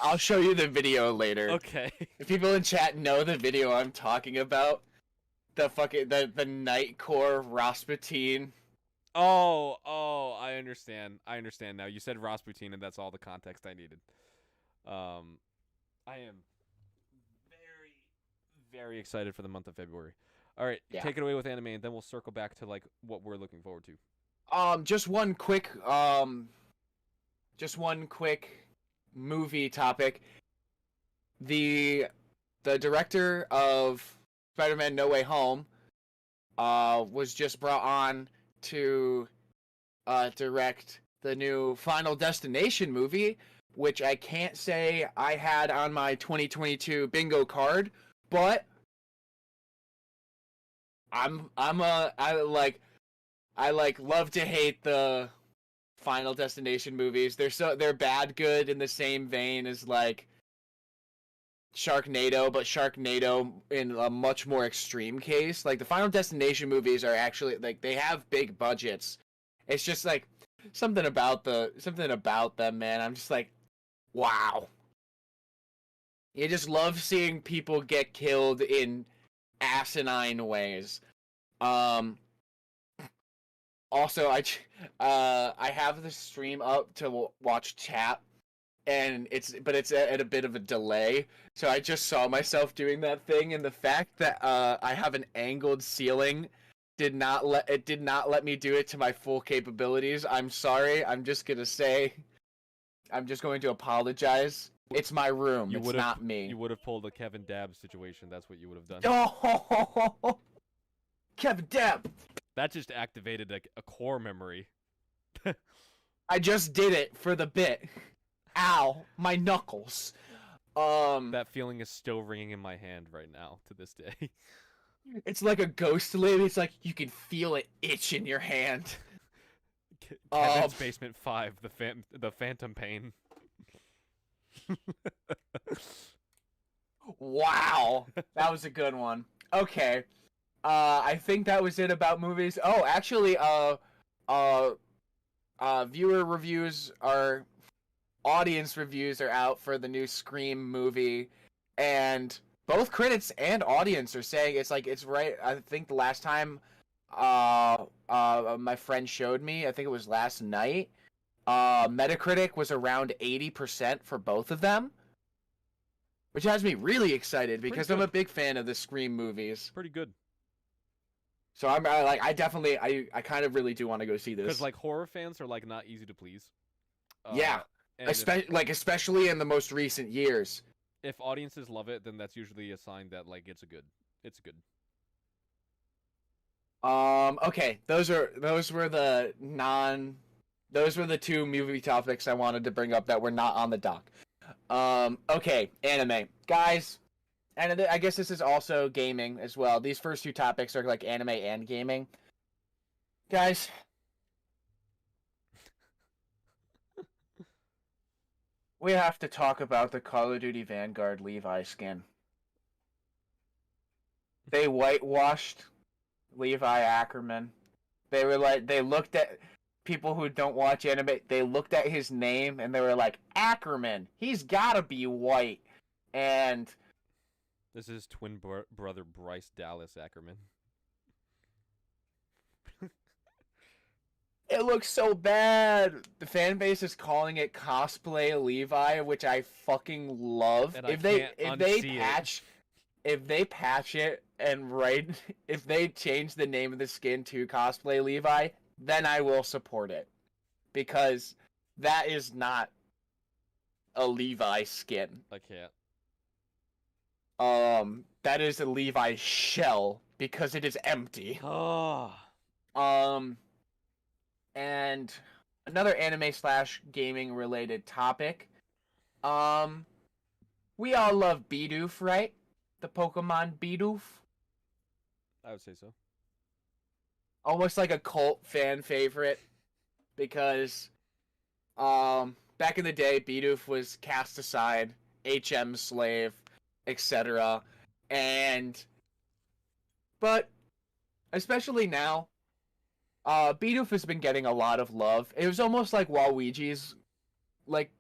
I'll show you the video later. Okay. If people in chat know the video I'm talking about, the Nightcore Rasputin. Oh, I understand. I understand now. You said Rasputin, and that's all the context I needed. I am very, very excited for the month of February. All right, take it away with anime, and then we'll circle back to like what we're looking forward to. Just one quick movie topic. The director of Spider-Man No Way Home was just brought on to direct the new Final Destination movie, which I can't say I had on my 2022 bingo card, but I love to hate the Final Destination movies. They're bad good in the same vein as like Sharknado, but Sharknado in a much more extreme case. Like the Final Destination movies are actually like they have big budgets. It's just like something about them, man. I'm just like, wow. You just love seeing people get killed in asinine ways. Also, I have the stream up to watch chat, and it's at a bit of a delay. So I just saw myself doing that thing, and the fact that I have an angled ceiling did not let me do it to my full capabilities. I'm sorry. I'm just going to apologize. It's my room. It's not me. You would have pulled a Kevin Dabb situation. That's what you would have done. Oh, Kevin Dabb. That just activated a core memory. I just did it for the bit. Ow, my knuckles. That feeling is still ringing in my hand right now to this day. It's like a ghost lady. It's like you can feel it itch in your hand. Kevin's Basement 5, the Phantom Pain. Wow, that was a good one. Okay, I think that was it about movies. Oh, actually, viewer reviews are, audience reviews are out for the new Scream movie, and both critics and audience are saying it's right. I think the last time, my friend showed me, I think it was last night. Metacritic was around 80% for both of them, which has me really excited because I'm a big fan of the Scream movies. Pretty good. So I definitely kind of really do want to go see this. Because like horror fans are like not easy to please. Yeah, especially in the most recent years. If audiences love it, then that's usually a sign that like it's good. Okay, those were the two movie topics I wanted to bring up that were not on the doc. Okay, anime. Guys, and I guess this is also gaming as well. These first two topics are like anime and gaming. Guys, we have to talk about the Call of Duty Vanguard Levi skin. They whitewashed Levi Ackerman. They looked at people who don't watch anime, they looked at his name and they were like, Ackerman, he's gotta be white. And this is twin brother Bryce Dallas Ackerman. it looks so bad. The fan base is calling it cosplay Levi, which I fucking love. And if they patch it and if they change the name of the skin to cosplay Levi, then I will support it. Because that is not a Levi skin. I can't. That is a Levi shell because it is empty. Oh. And another anime / gaming related topic. We all love Bidoof, right? The Pokemon Bidoof. I would say so. Almost like a cult fan favorite, because back in the day, Bidoof was cast aside, HM slave, etc. But especially now, Bidoof has been getting a lot of love. It was almost like Waluigi's like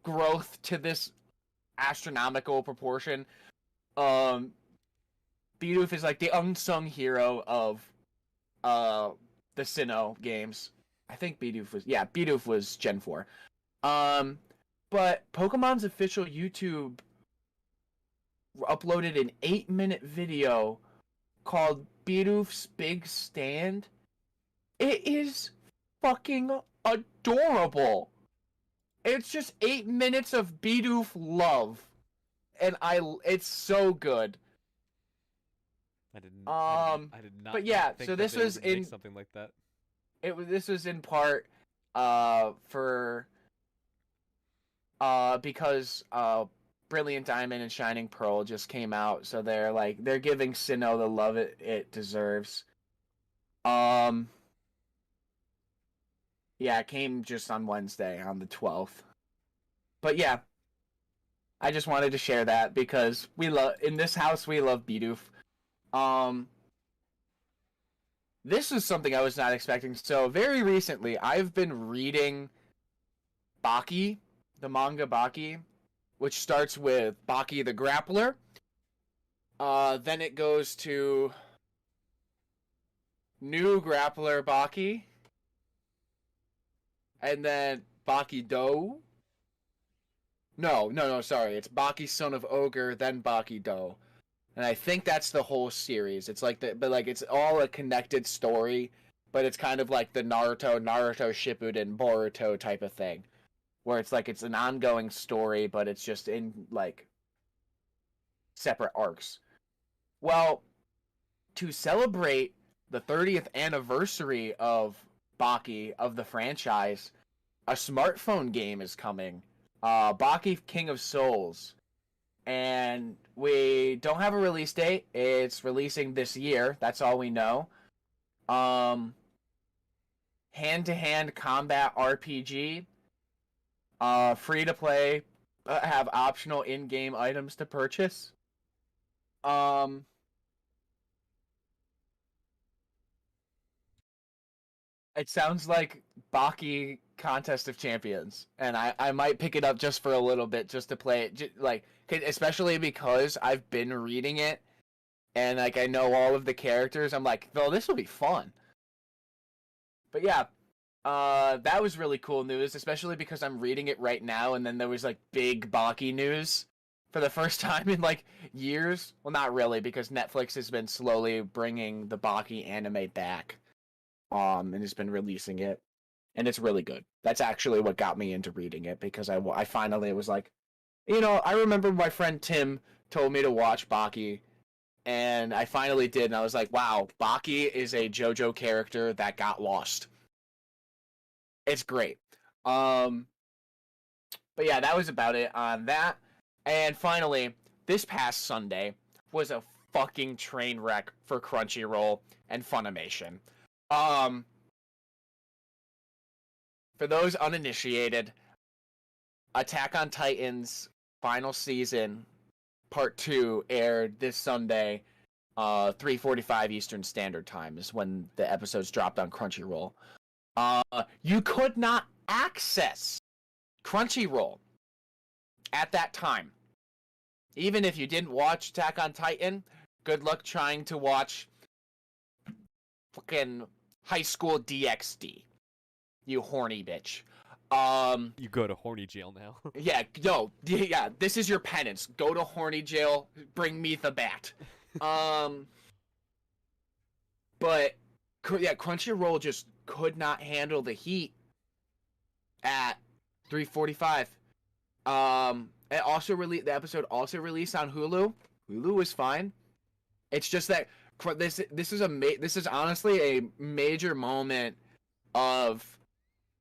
growth to this astronomical proportion. Bidoof is like the unsung hero of the Sinnoh games. I think Bidoof was Gen 4. But Pokemon's official YouTube uploaded an 8-minute video called Bidoof's Big Stand. It is fucking adorable. It's just 8 minutes of Bidoof love. And it's so good. I did not. But yeah, think so that this they was would make in something like that. This was in part for because Brilliant Diamond and Shining Pearl just came out, so they're giving Sinnoh the love it deserves. Yeah, it came just on Wednesday, on the 12th. But yeah, I just wanted to share that because in this house we love Bidoof. This is something I was not expecting. So very recently, I've been reading Baki, the manga Baki, which starts with Baki the Grappler. Then it goes to new grappler Baki, and then Baki Do. No, sorry. It's Baki, son of Ogre, then Baki Do. And I think that's the whole series. It's like but like it's all a connected story, but it's kind of like the Naruto Shippuden, Boruto type of thing, where it's like it's an ongoing story, but it's just in like separate arcs. Well, to celebrate the 30th anniversary of Baki, of the franchise, a smartphone game is coming. Baki King of Souls. And we don't have a release date. It's releasing this year. That's all we know. Hand-to-hand combat RPG. Free to play. Have optional in-game items to purchase. It sounds like Baki Contest of Champions, and I might pick it up just for a little bit, just to play it, like, especially because I've been reading it, and like I know all of the characters. I'm like, oh, this will be fun. But yeah, that was really cool news, especially because I'm reading it right now, and then there was like big Baki news for the first time in like years. Well, not really, because Netflix has been slowly bringing the Baki anime back. And has been releasing it, and it's really good. That's actually what got me into reading it, because I finally was like, I remember my friend Tim told me to watch Baki, and I finally did, and I was like, wow, Baki is a JoJo character that got lost. It's great. But yeah, that was about it on that. And finally, this past Sunday was a fucking train wreck for Crunchyroll and Funimation. For those uninitiated, Attack on Titan's final season, part 2, aired this Sunday, 3:45 Eastern Standard Time is when the episodes dropped on Crunchyroll. You could not access Crunchyroll at that time. Even if you didn't watch Attack on Titan, good luck trying to watch fucking High School DxD, you horny bitch. You go to horny jail now. Yeah, this is your penance. Go to horny jail, bring me the bat. But yeah, Crunchyroll just could not handle the heat at 3:45. It also the episode also released on Hulu. Hulu was fine. It's just that this is honestly a major moment of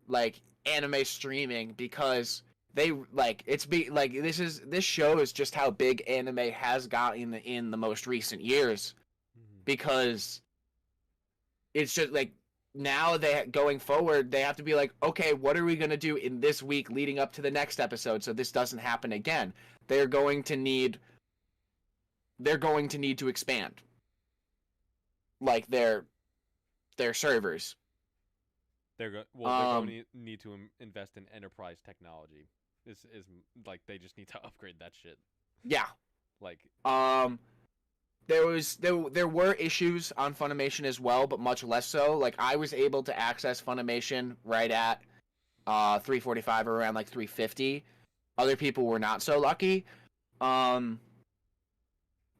like anime streaming, because they this show is just how big anime has gotten in the most recent years, because it's just like now going forward they have to be like, okay, what are we going to do in this week leading up to the next episode so this doesn't happen again? They're going to need to expand like their servers. They're going to need to invest in enterprise technology. This is like they just need to upgrade that shit. Yeah. Like there were issues on Funimation as well, but much less so. Like I was able to access Funimation right at 3:45 or around like 3:50. Other people were not so lucky.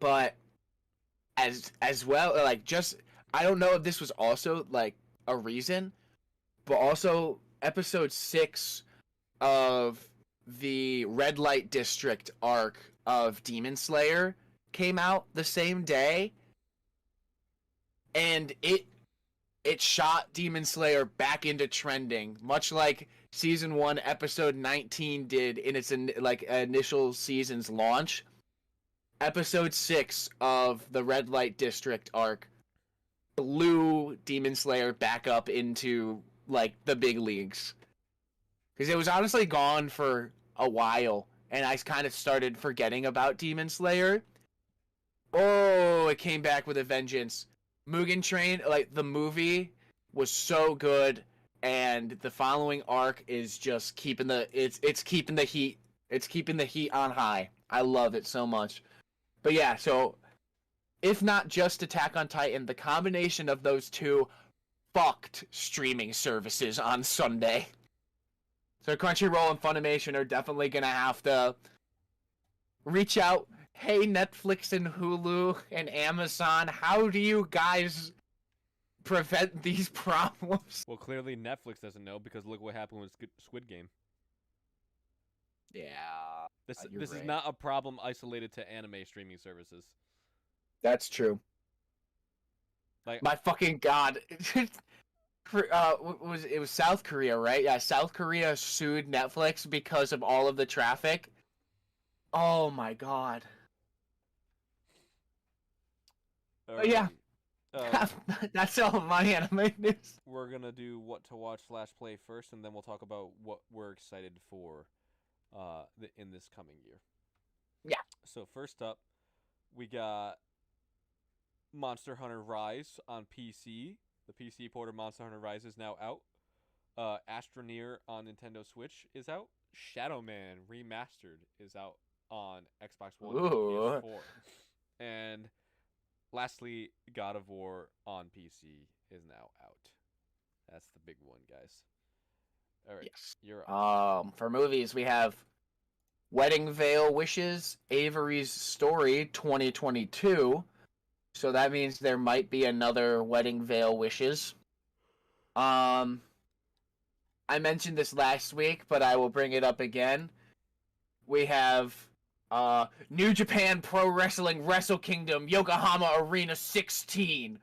But as well, like, just I don't know if this was also like a reason, but also episode 6 of the Red Light District arc of Demon Slayer came out the same day, and it shot Demon Slayer back into trending, much like season 1 episode 19 did in its initial season's launch. Episode 6 of the Red Light District arc blew Demon Slayer back up into like the big leagues, because it was honestly gone for a while, and I kind of started forgetting about Demon Slayer. Oh, it came back with a vengeance. Mugen Train, like the movie, was so good, and the following arc is just keeping it's keeping the heat. It's keeping the heat on high. I love it so much. But yeah, so if not just Attack on Titan, the combination of those two fucked streaming services on Sunday. So Crunchyroll and Funimation are definitely gonna have to reach out. Hey, Netflix and Hulu and Amazon, how do you guys prevent these problems? Well, clearly Netflix doesn't know because look what happened with Squid Game. Yeah, This you're is right. not a problem isolated to anime streaming services. That's true. Like, My fucking god. It was South Korea, right? Yeah, South Korea sued Netflix because of all of the traffic. Oh my god. Yeah. That's all my anime news. We're gonna do what to watch / play first, and then we'll talk about what we're excited for in this coming year. Yeah. So first up, we got Monster Hunter Rise on PC. The PC port of Monster Hunter Rise is now out. Astroneer on Nintendo Switch is out. Shadow Man Remastered is out on Xbox One and Ooh. PS4. And lastly, God of War on PC is now out. That's the big one, guys. All right, Yes. you're up. For movies, we have Wedding Veil Wishes, Avery's Story 2022. So that means there might be another Wedding Veil Wishes. I mentioned this last week, but I will bring it up again. We have New Japan Pro Wrestling Wrestle Kingdom Yokohama Arena 16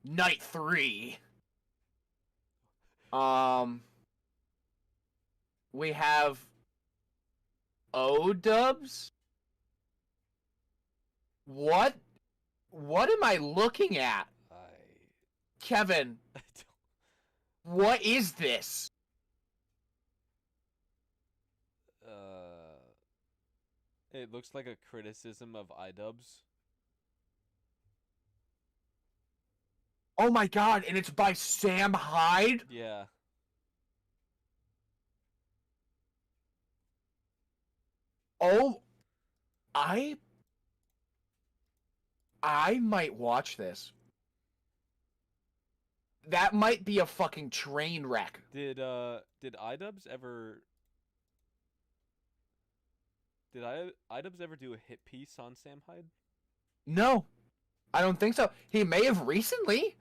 Night 3. We have O-dubs? What am I looking at? Kevin, I what is this? It looks like a criticism of iDubbbz. Oh my god, and it's by Sam Hyde? Yeah. Oh, I might watch this. That might be a fucking train wreck. Did iDubbbz ever do a hit piece on Sam Hyde? No, I don't think so. He may have recently.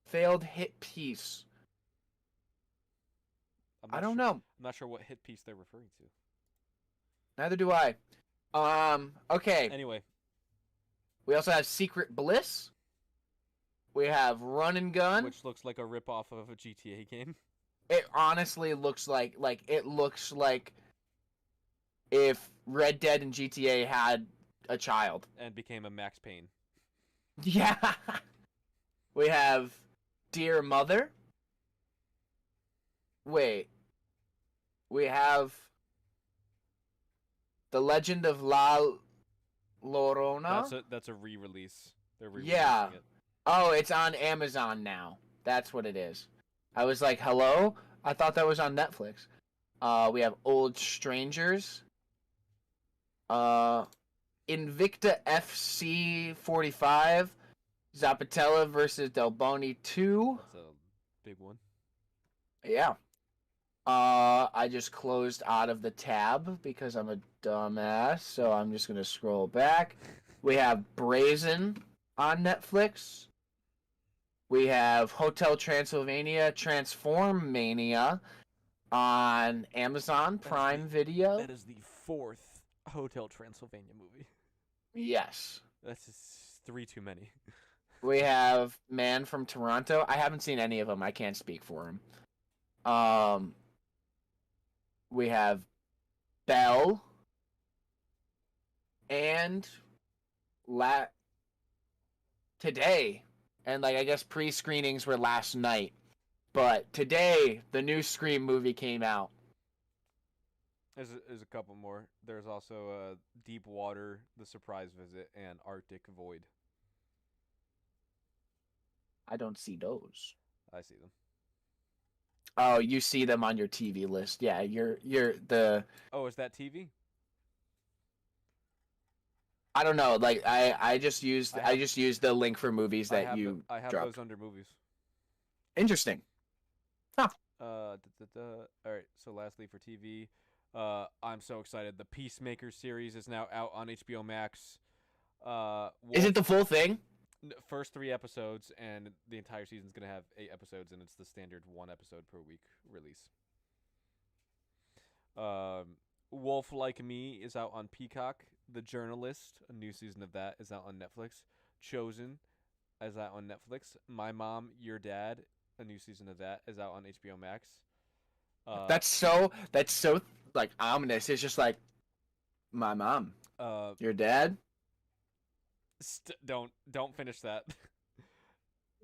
Failed hit piece. I don't know. I'm not sure what hit piece they're referring to. Neither do I. Okay. Anyway. We also have Secret Bliss. We have Run and Gun. Which looks like a ripoff of a GTA game. It honestly looks like it looks like if Red Dead and GTA had a child. And became a Max Payne. Yeah. We have Dear Mother. Wait. We have The Legend of La Llorona. That's a re-release. They're re-releasing it. Oh, it's on Amazon now. That's what it is. I was like, hello? I thought that was on Netflix. We have Old Strangers. Invicta FC 45. Zapatella versus Del Boni 2. That's a big one. Yeah. I just closed out of the tab because I'm a dumbass, so I'm just gonna scroll back. We have Brazen on Netflix. We have Hotel Transylvania Transform Mania on Amazon Prime Video. That is the 4th Hotel Transylvania movie. Yes. That's just 3 too many. We have Man from Toronto. I haven't seen any of them. I can't speak for him. We have Belle. And today, and I guess pre-screenings were last night, but today the new Scream movie came out. There's a couple more. There's also Deep Water, The Surprise Visit, and Arctic Void. I don't see those. I see them. Oh, you see them on your TV list. Yeah, you're the. Oh, is that TV? I don't know. Like I just used I have- the link for movies I that have you I have dropped. those under movies. Interesting. All right. So lastly for TV, I'm so excited. The Peacemaker series is now out on HBO Max. Is it the full thing? First 3 episodes, and the entire season's gonna have 8 episodes, and it's the standard 1 episode per week release. Wolf Like Me is out on Peacock. The Journalist, a new season of that, is out on Netflix. Chosen is out on Netflix. My Mom, Your Dad, a new season of that, is out on HBO Max. That's so like ominous. It's just like my mom, your dad. Don't finish that.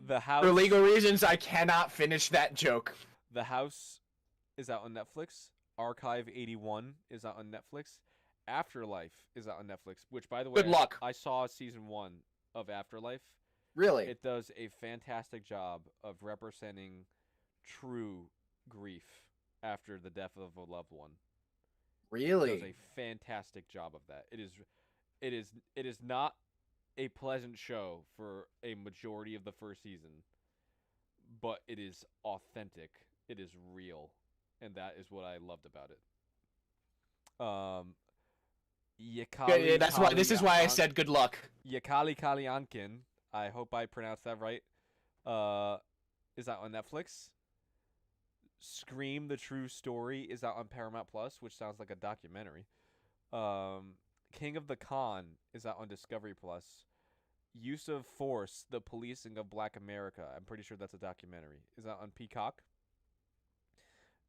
The House. For legal reasons, I cannot finish that joke. The House is out on Netflix. Archive 81 is out on Netflix. Afterlife is out on Netflix, which, by the way, Good luck. I saw season 1 of Afterlife. Really? It does a fantastic job of representing true grief after the death of a loved one. Really? It does a fantastic job of that. It is not a pleasant show for a majority of the first season, but it is authentic. It is real, and that is what I loved about it. Yeah, that's why. This is why I said good luck. Yakali Kaliankin, I hope I pronounced that right, is out on Netflix. Scream: The True Story is out on Paramount Plus, which sounds like a documentary. King of the Con is out on Discovery Plus. Use of Force: The Policing of Black America, I'm pretty sure that's a documentary, is out on Peacock.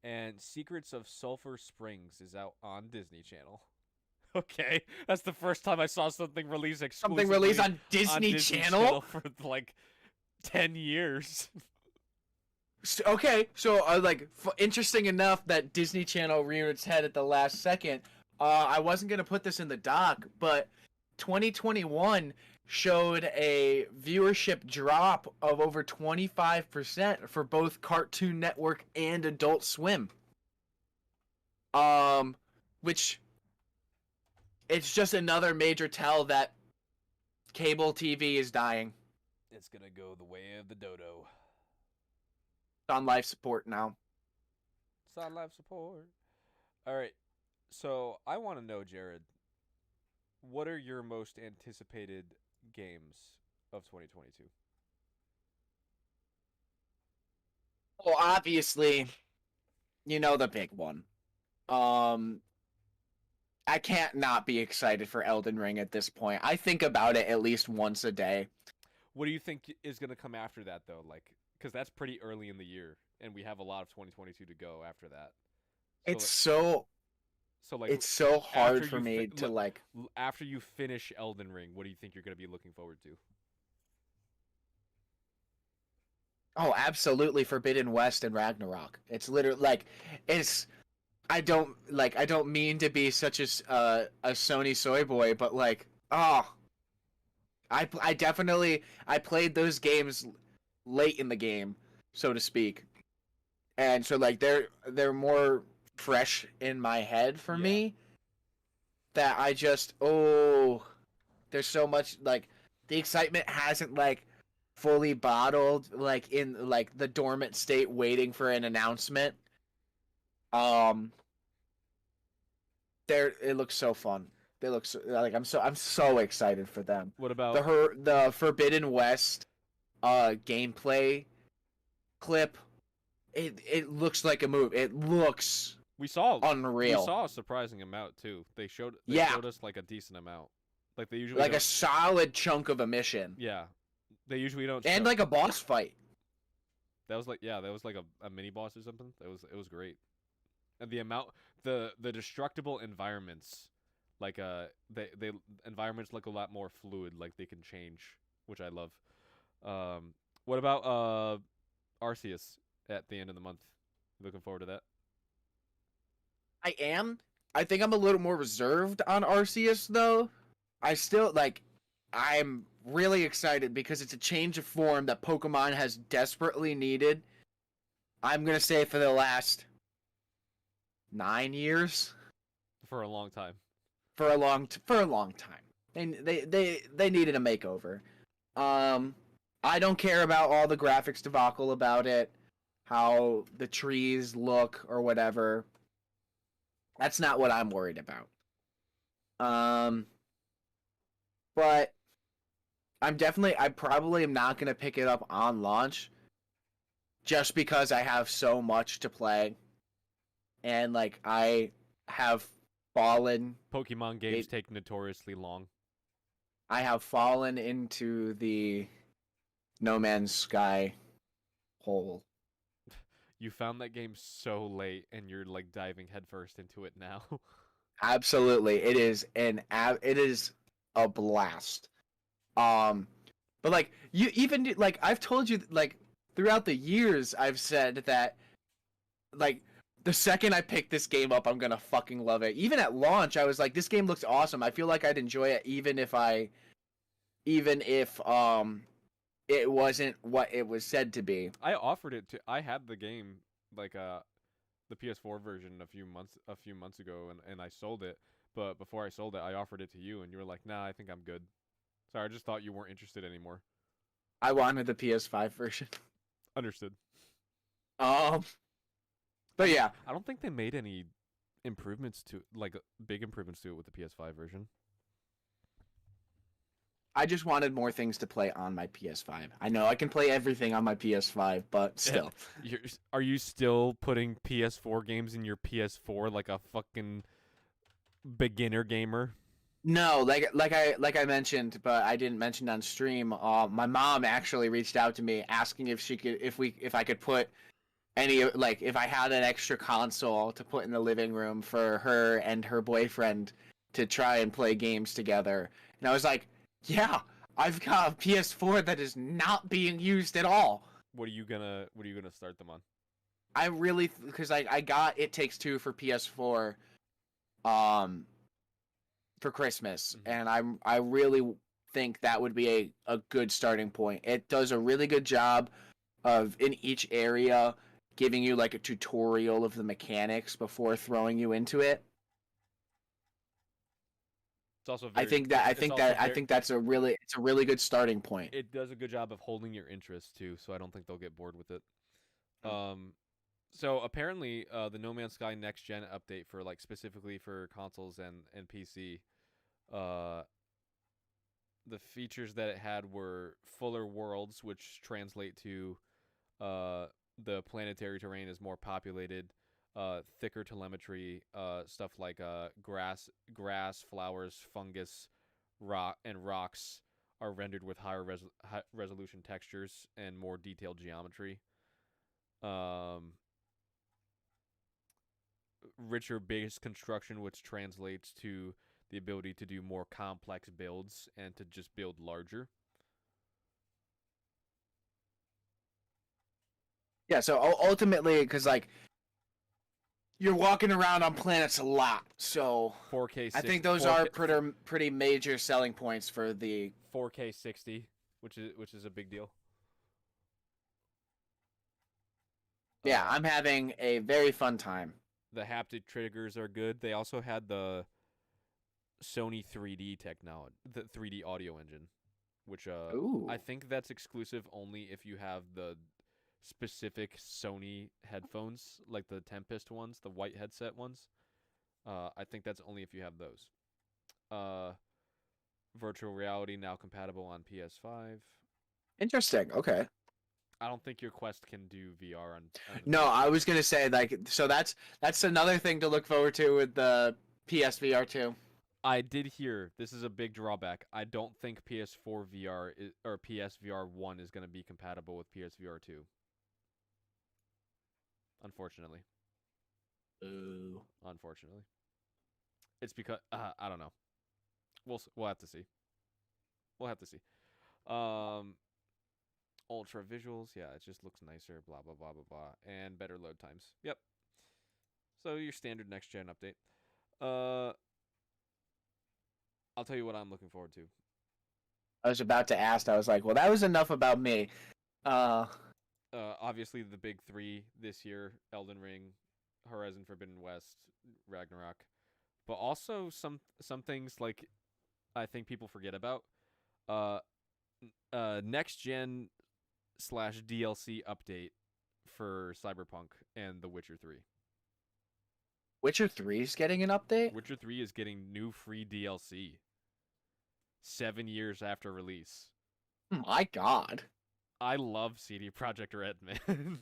And Secrets of Sulphur Springs is out on Disney Channel. Okay, that's the first time I saw something released exclusively. Something released on Disney Channel? For like 10 years. Okay, so interesting enough that Disney Channel reared its head at the last second. I wasn't gonna put this in the doc, but 2021 showed a viewership drop of over 25% for both Cartoon Network and Adult Swim. Which it's just another major tell that cable TV is dying. It's gonna go the way of the dodo. It's on life support now. It's on life support. All right. So I want to know, Jared, what are your most anticipated games of 2022? Well, obviously, you know the big one. I can't not be excited for Elden Ring at this point. I think about it at least once a day. What do you think is going to come after that, though? Like, because that's pretty early in the year, and we have a lot of 2022 to go after that. So, it's so hard for me to after you finish Elden Ring, what do you think you're going to be looking forward to? Oh, absolutely Forbidden West and Ragnarok. It's literally I don't mean to be such a Sony soy boy, but I played those games late in the game, so to speak. And so they're more fresh in my head for me that I just there's so much the excitement hasn't fully bottled in the dormant state waiting for an announcement. It looks so fun. They look so, I'm so excited for them. What about the Forbidden West gameplay clip? It looks like a move. It looks unreal. We saw a surprising amount too. They showed us a decent amount. Like they usually a solid chunk of a mission. Yeah. They usually don't and a boss fight. That was a mini boss or something. It was great. And the amount the destructible environments, they environments look a lot more fluid, like they can change, which I love. What about Arceus at the end of the month? Looking forward to that. I am. I think I'm a little more reserved on Arceus though. I'm really excited because it's a change of form that Pokemon has desperately needed. I'm gonna say for the last 9 years. For a long time. For a long time. They needed a makeover. I don't care about all the graphics debacle about it, how the trees look or whatever. That's not what I'm worried about. But I probably am not gonna pick it up on launch, just because I have so much to play, and like I have fallen. Pokemon games take notoriously long. I have fallen into the No Man's Sky hole. You found that game so late, and you're like diving headfirst into it now. Absolutely, it is a blast. But like you even like I've told you like throughout the years I've said that like the second I pick this game up I'm gonna fucking love it. Even at launch I was like, this game looks awesome. I feel like I'd enjoy it even if it wasn't what it was said to be. I offered it to. I had the game like the PS4 version a few months ago, and I sold it. But before I sold it, I offered it to you, and you were like, "Nah, I think I'm good." Sorry, I just thought you weren't interested anymore. I wanted the PS5 version. Understood. But yeah, I don't think they made any improvements to big improvements to it with the PS5 version. I just wanted more things to play on my PS5. I know I can play everything on my PS5, but still. Are you still putting PS4 games in your PS4 like a fucking beginner gamer? No, like I mentioned, but I didn't mention on stream. My mom actually reached out to me asking if I could put if I had an extra console to put in the living room for her and her boyfriend to try and play games together. And I was like, yeah, I've got a PS4 that is not being used at all. What are you gonna start them on? I really because I got It Takes Two for PS4, for Christmas, and I really think that would be a good starting point. It does a really good job of in each area giving you like a tutorial of the mechanics before throwing you into it. It's also I think that's a really good starting point. It does a good job of holding your interest too, so I don't think they'll get bored with it. So apparently, the No Man's Sky next gen update for like specifically for consoles and PC, the features that it had were fuller worlds, which translate to the planetary terrain is more populated, thicker telemetry, stuff like grass, flowers, fungus, rocks are rendered with higher resolution textures and more detailed geometry. Richer base construction, which translates to the ability to do more complex builds and to just build larger. Yeah, so ultimately, because like you're walking around on planets a lot, so 4K. I think those are pretty major selling points for the 4K 60, which is a big deal. Yeah, I'm having a very fun time. The haptic triggers are good. They also had the Sony 3D technology, the 3D audio engine, which I think that's exclusive only if you have the specific Sony headphones, like the Tempest ones, the white headset ones. I think that's only if you have those. Virtual reality now compatible on PS5. Interesting. Okay. I don't think your Quest can do VR on No, I was gonna say so that's another thing to look forward to with the PSVR 2. I did hear this is a big drawback. I don't think PS4 VR or PSVR 1 is going to be compatible with PSVR 2. Unfortunately. Ooh. Unfortunately. It's because I don't know. We'll have to see. We'll have to see. Ultra visuals, yeah, it just looks nicer, blah blah blah blah blah, and better load times. Yep. So your standard next gen update. I'll tell you what I'm looking forward to. I was about to ask. I was like, well, that was enough about me. Obviously the big three this year: Elden Ring, Horizon Forbidden West, Ragnarok. But also some things like I think people forget about. Next gen / DLC update for Cyberpunk and The Witcher 3. Witcher 3 is getting an update? Witcher 3 is getting new free DLC 7 years after release. My god. I love CD Projekt Red, man.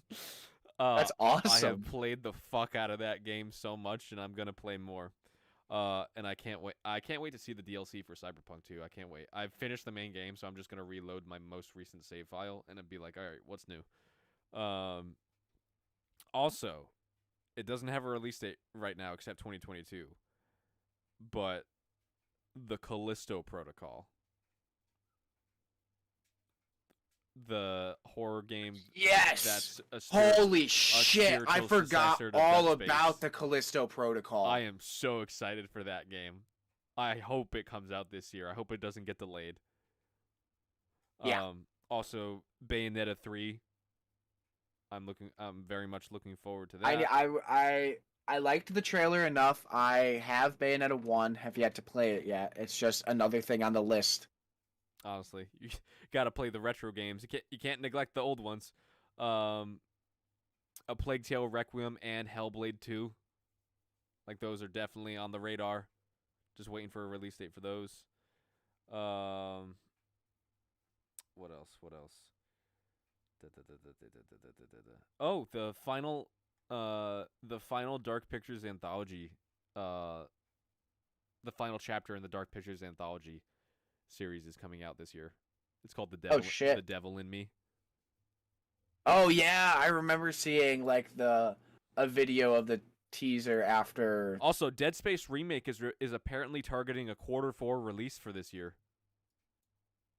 That's I have awesome. played the fuck out of that game so much, and I'm gonna play more. And I can't wait. I can't wait to see the DLC for Cyberpunk 2. I can't wait. I've finished the main game, so I'm just gonna reload my most recent save file and it'd be like, all right, what's new? Also, it doesn't have a release date right now except 2022. But the Callisto Protocol, the horror game, Yes. that's Holy shit! I spiritual forgot successor to all Dead Space. about the Callisto Protocol. I am so excited for that game. I hope it comes out this year. I hope it doesn't get delayed. Yeah. Also, Bayonetta 3. I'm very much looking forward to that. I liked the trailer enough. I have Bayonetta 1. Have yet to play it yet. It's just another thing on the list. Honestly, you gotta play the retro games. You can't neglect the old ones. A Plague Tale Requiem and Hellblade 2. Like, those are definitely on the radar. Just waiting for a release date for those. What else? Oh, the final Dark Pictures anthology. The final chapter in the Dark Pictures anthology series is coming out this year. It's called Oh shit! The Devil in Me. Oh yeah, I remember seeing like a video of the teaser after. Also, Dead Space Remake is apparently targeting a Q4 release for this year.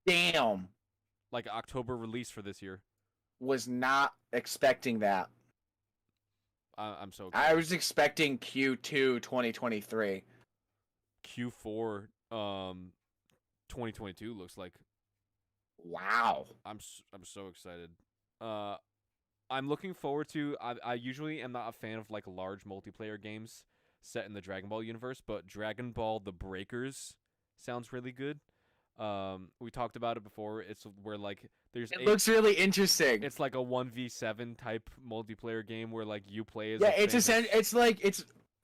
Damn. Like October release for this year. Was not expecting that. I'm so excited. I was expecting Q2 2023. Q4 2022 looks like. Wow. I'm so excited. I'm looking forward to. I usually am not a fan of like large multiplayer games set in the Dragon Ball universe, but Dragon Ball The Breakers sounds really good. We talked about it before. It's where like it looks really interesting. It's like a 1v7 type multiplayer game where like you play as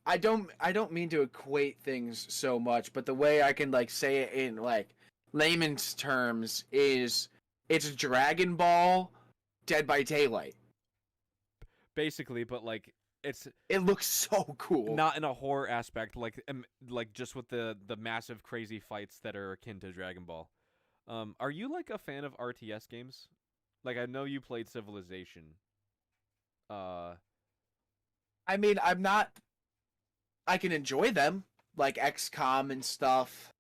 I don't mean to equate things so much, but the way I can like say it in like layman's terms is it's Dragon Ball Dead by Daylight. Basically, but like it looks so cool. Not in a horror aspect, like just with the massive crazy fights that are akin to Dragon Ball. Are you like a fan of RTS games? Like, I know you played Civilization. I mean, I'm not. I can enjoy them, like XCOM and stuff.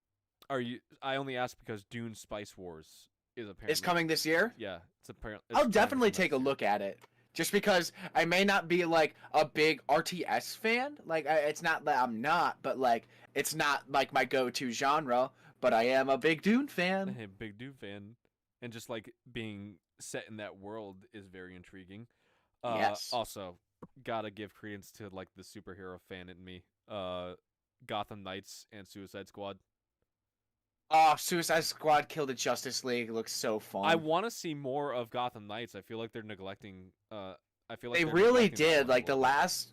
Are you? I only ask because Dune Spice Wars is apparently. It's coming this year? Yeah, it's apparently. I'll definitely take a look at it. Just because I may not be like a big RTS fan, like it's not that I'm not, but like it's not like my go-to genre. But I am a big Dune fan. Hey, big Dune fan, and just like being set in that world is very intriguing. Yes. Also, gotta give credence to like the superhero fan in me. Gotham Knights and Suicide Squad. Oh, Suicide Squad killed the Justice League. It looks so fun. I want to see more of Gotham Knights. I feel like they're neglecting. I feel like they really did. Like the last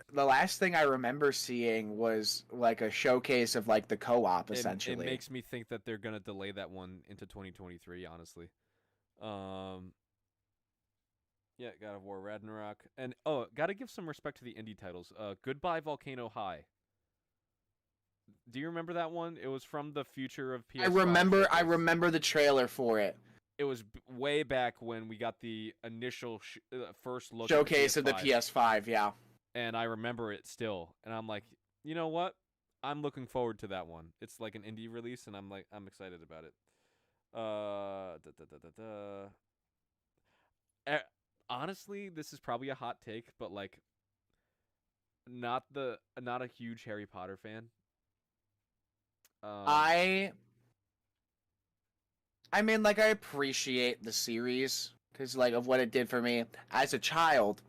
thing I remember seeing was like a showcase of like the co-op. Essentially, it makes me think that they're gonna delay that one into 2023. Honestly, yeah, God of War Ragnarok, and gotta give some respect to the indie titles. Goodbye Volcano High. Do you remember that one? It was from the future of PS5. I remember the trailer for it. It was way back when we got the initial first look showcase of the PS5, yeah. And I remember it still, and I'm like, you know what? I'm looking forward to that one. It's like an indie release, and I'm excited about it. Honestly, this is probably a hot take, but like, not a huge Harry Potter fan. I mean, like, I appreciate the series because, like, of what it did for me as a child.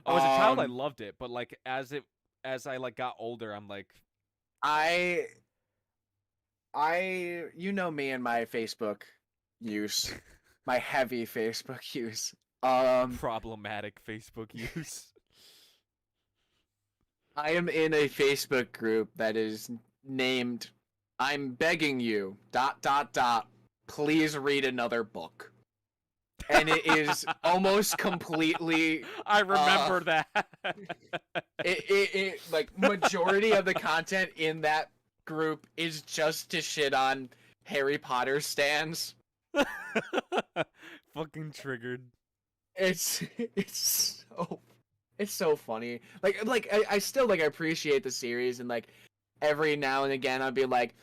As a child, I loved it, but like, as I like got older, I'm like, I you know me and my Facebook use, my heavy Facebook use. Problematic Facebook use. I am in a Facebook group that is named "I'm begging you ... please read another book," and it is almost completely. I remember that. It like majority of the content in that group is just to shit on Harry Potter stans. Fucking triggered. It's so funny. I still like appreciate the series, and like every now and again I'd be like,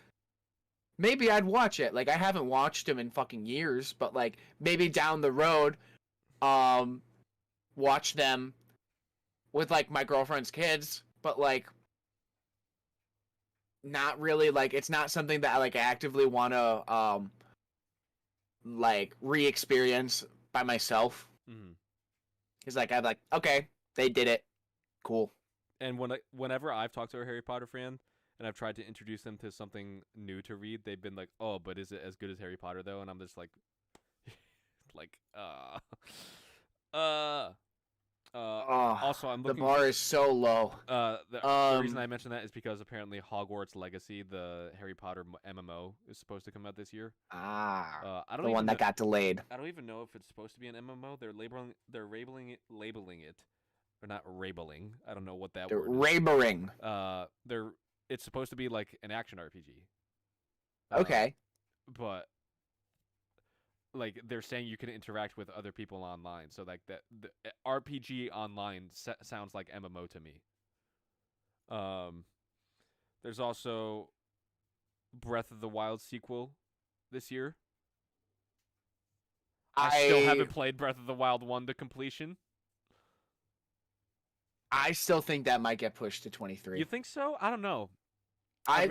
maybe I'd watch it. Like I haven't watched them in fucking years, but like maybe down the road, watch them with like my girlfriend's kids, but like not really. Like it's not something that I like actively want to like re-experience by myself. Mm-hmm. He's like, I'm like, okay, they did it, cool. And whenever I've talked to a Harry Potter fan and I've tried to introduce them to something new to read, they've been like, "Oh, but is it as good as Harry Potter though?" And I'm just like, Also, I'm looking. The bar is so low. The reason I mention that is because apparently Hogwarts Legacy, the Harry Potter MMO, is supposed to come out this year. I don't the one that got delayed. I don't even know if it's supposed to be an MMO. They're labeling it, or not labeling. I don't know what that They're word is. rabering. It's supposed to be like an action RPG. Okay. But like they're saying you can interact with other people online, so like that the RPG online sounds like MMO to me. There's also Breath of the Wild sequel this year. I still haven't played Breath of the Wild 1 to completion. I still think that might get pushed to 23. You think so? I don't know. I've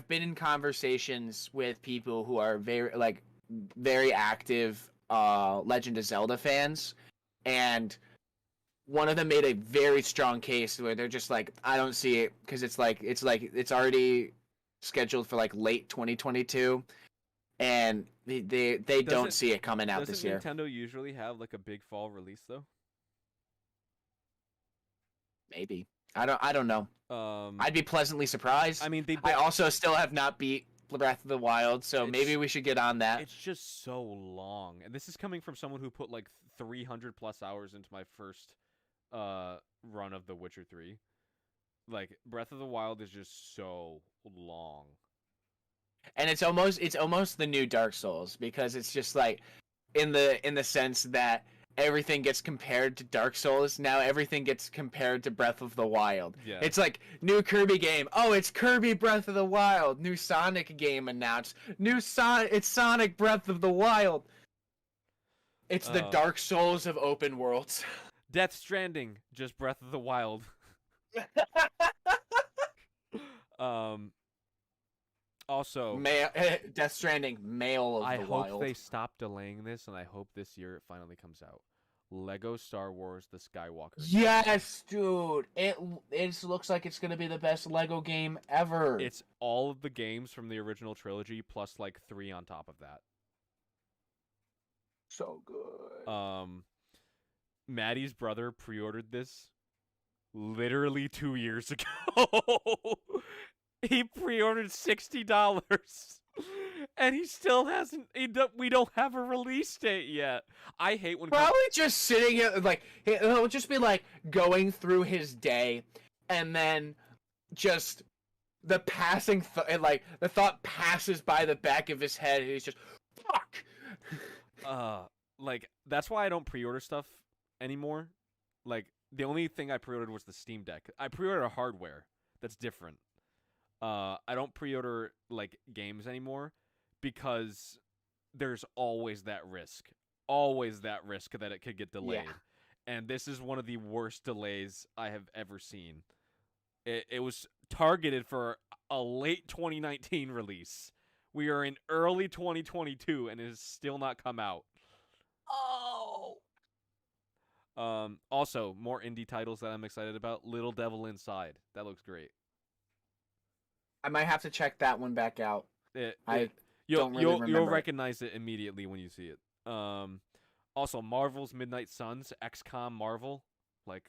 been in conversations with people who are very active Legend of Zelda fans, and one of them made a very strong case where they're just like, I don't see it because it's already scheduled for like late 2022, and they don't see it coming out this year. Doesn't Nintendo usually have like a big fall release though? Maybe. I don't know. I'd be pleasantly surprised. I mean, I also still have not beat Breath of the Wild, so maybe we should get on that. It's just so long, and this is coming from someone who put like 300 plus hours into my first run of The Witcher 3. Like Breath of the Wild is just so long. And it's almost the new Dark Souls, because it's just like in the sense that everything gets compared to Dark Souls. Now everything gets compared to Breath of the Wild. Yeah. It's like new Kirby game. Oh, it's Kirby Breath of the Wild. New Sonic game announced. It's Sonic Breath of the Wild. It's the Dark Souls of open worlds. Death Stranding, just Breath of the Wild. Also, Death Stranding, Mail of the Wild. I hope they stop delaying this, and I hope this year it finally comes out. Lego Star Wars: The Skywalker. Yes, dude. It looks like it's gonna be the best Lego game ever. It's all of the games from the original trilogy plus like 3 on top of that. So good. Maddie's brother pre-ordered this literally 2 years ago. He pre-ordered $60, and he still hasn't. We don't have a release date yet. I hate when probably just sitting here, like he'll just be like going through his day, and then just the passing like the thought passes by the back of his head, and he's just fuck. Like that's why I don't pre-order stuff anymore. Like the only thing I pre-ordered was the Steam Deck. I pre-ordered a hardware. That's different. I don't pre-order like games anymore because there's always that risk that it could get delayed. Yeah. And this is one of the worst delays I have ever seen. It was targeted for a late 2019 release. We are in early 2022 and it has still not come out. Oh. Also, more indie titles that I'm excited about. Little Devil Inside. That looks great. I might have to check that one back out. I you'll don't really you'll remember it. recognize it immediately when you see it. Also Marvel's Midnight Suns, XCOM Marvel, like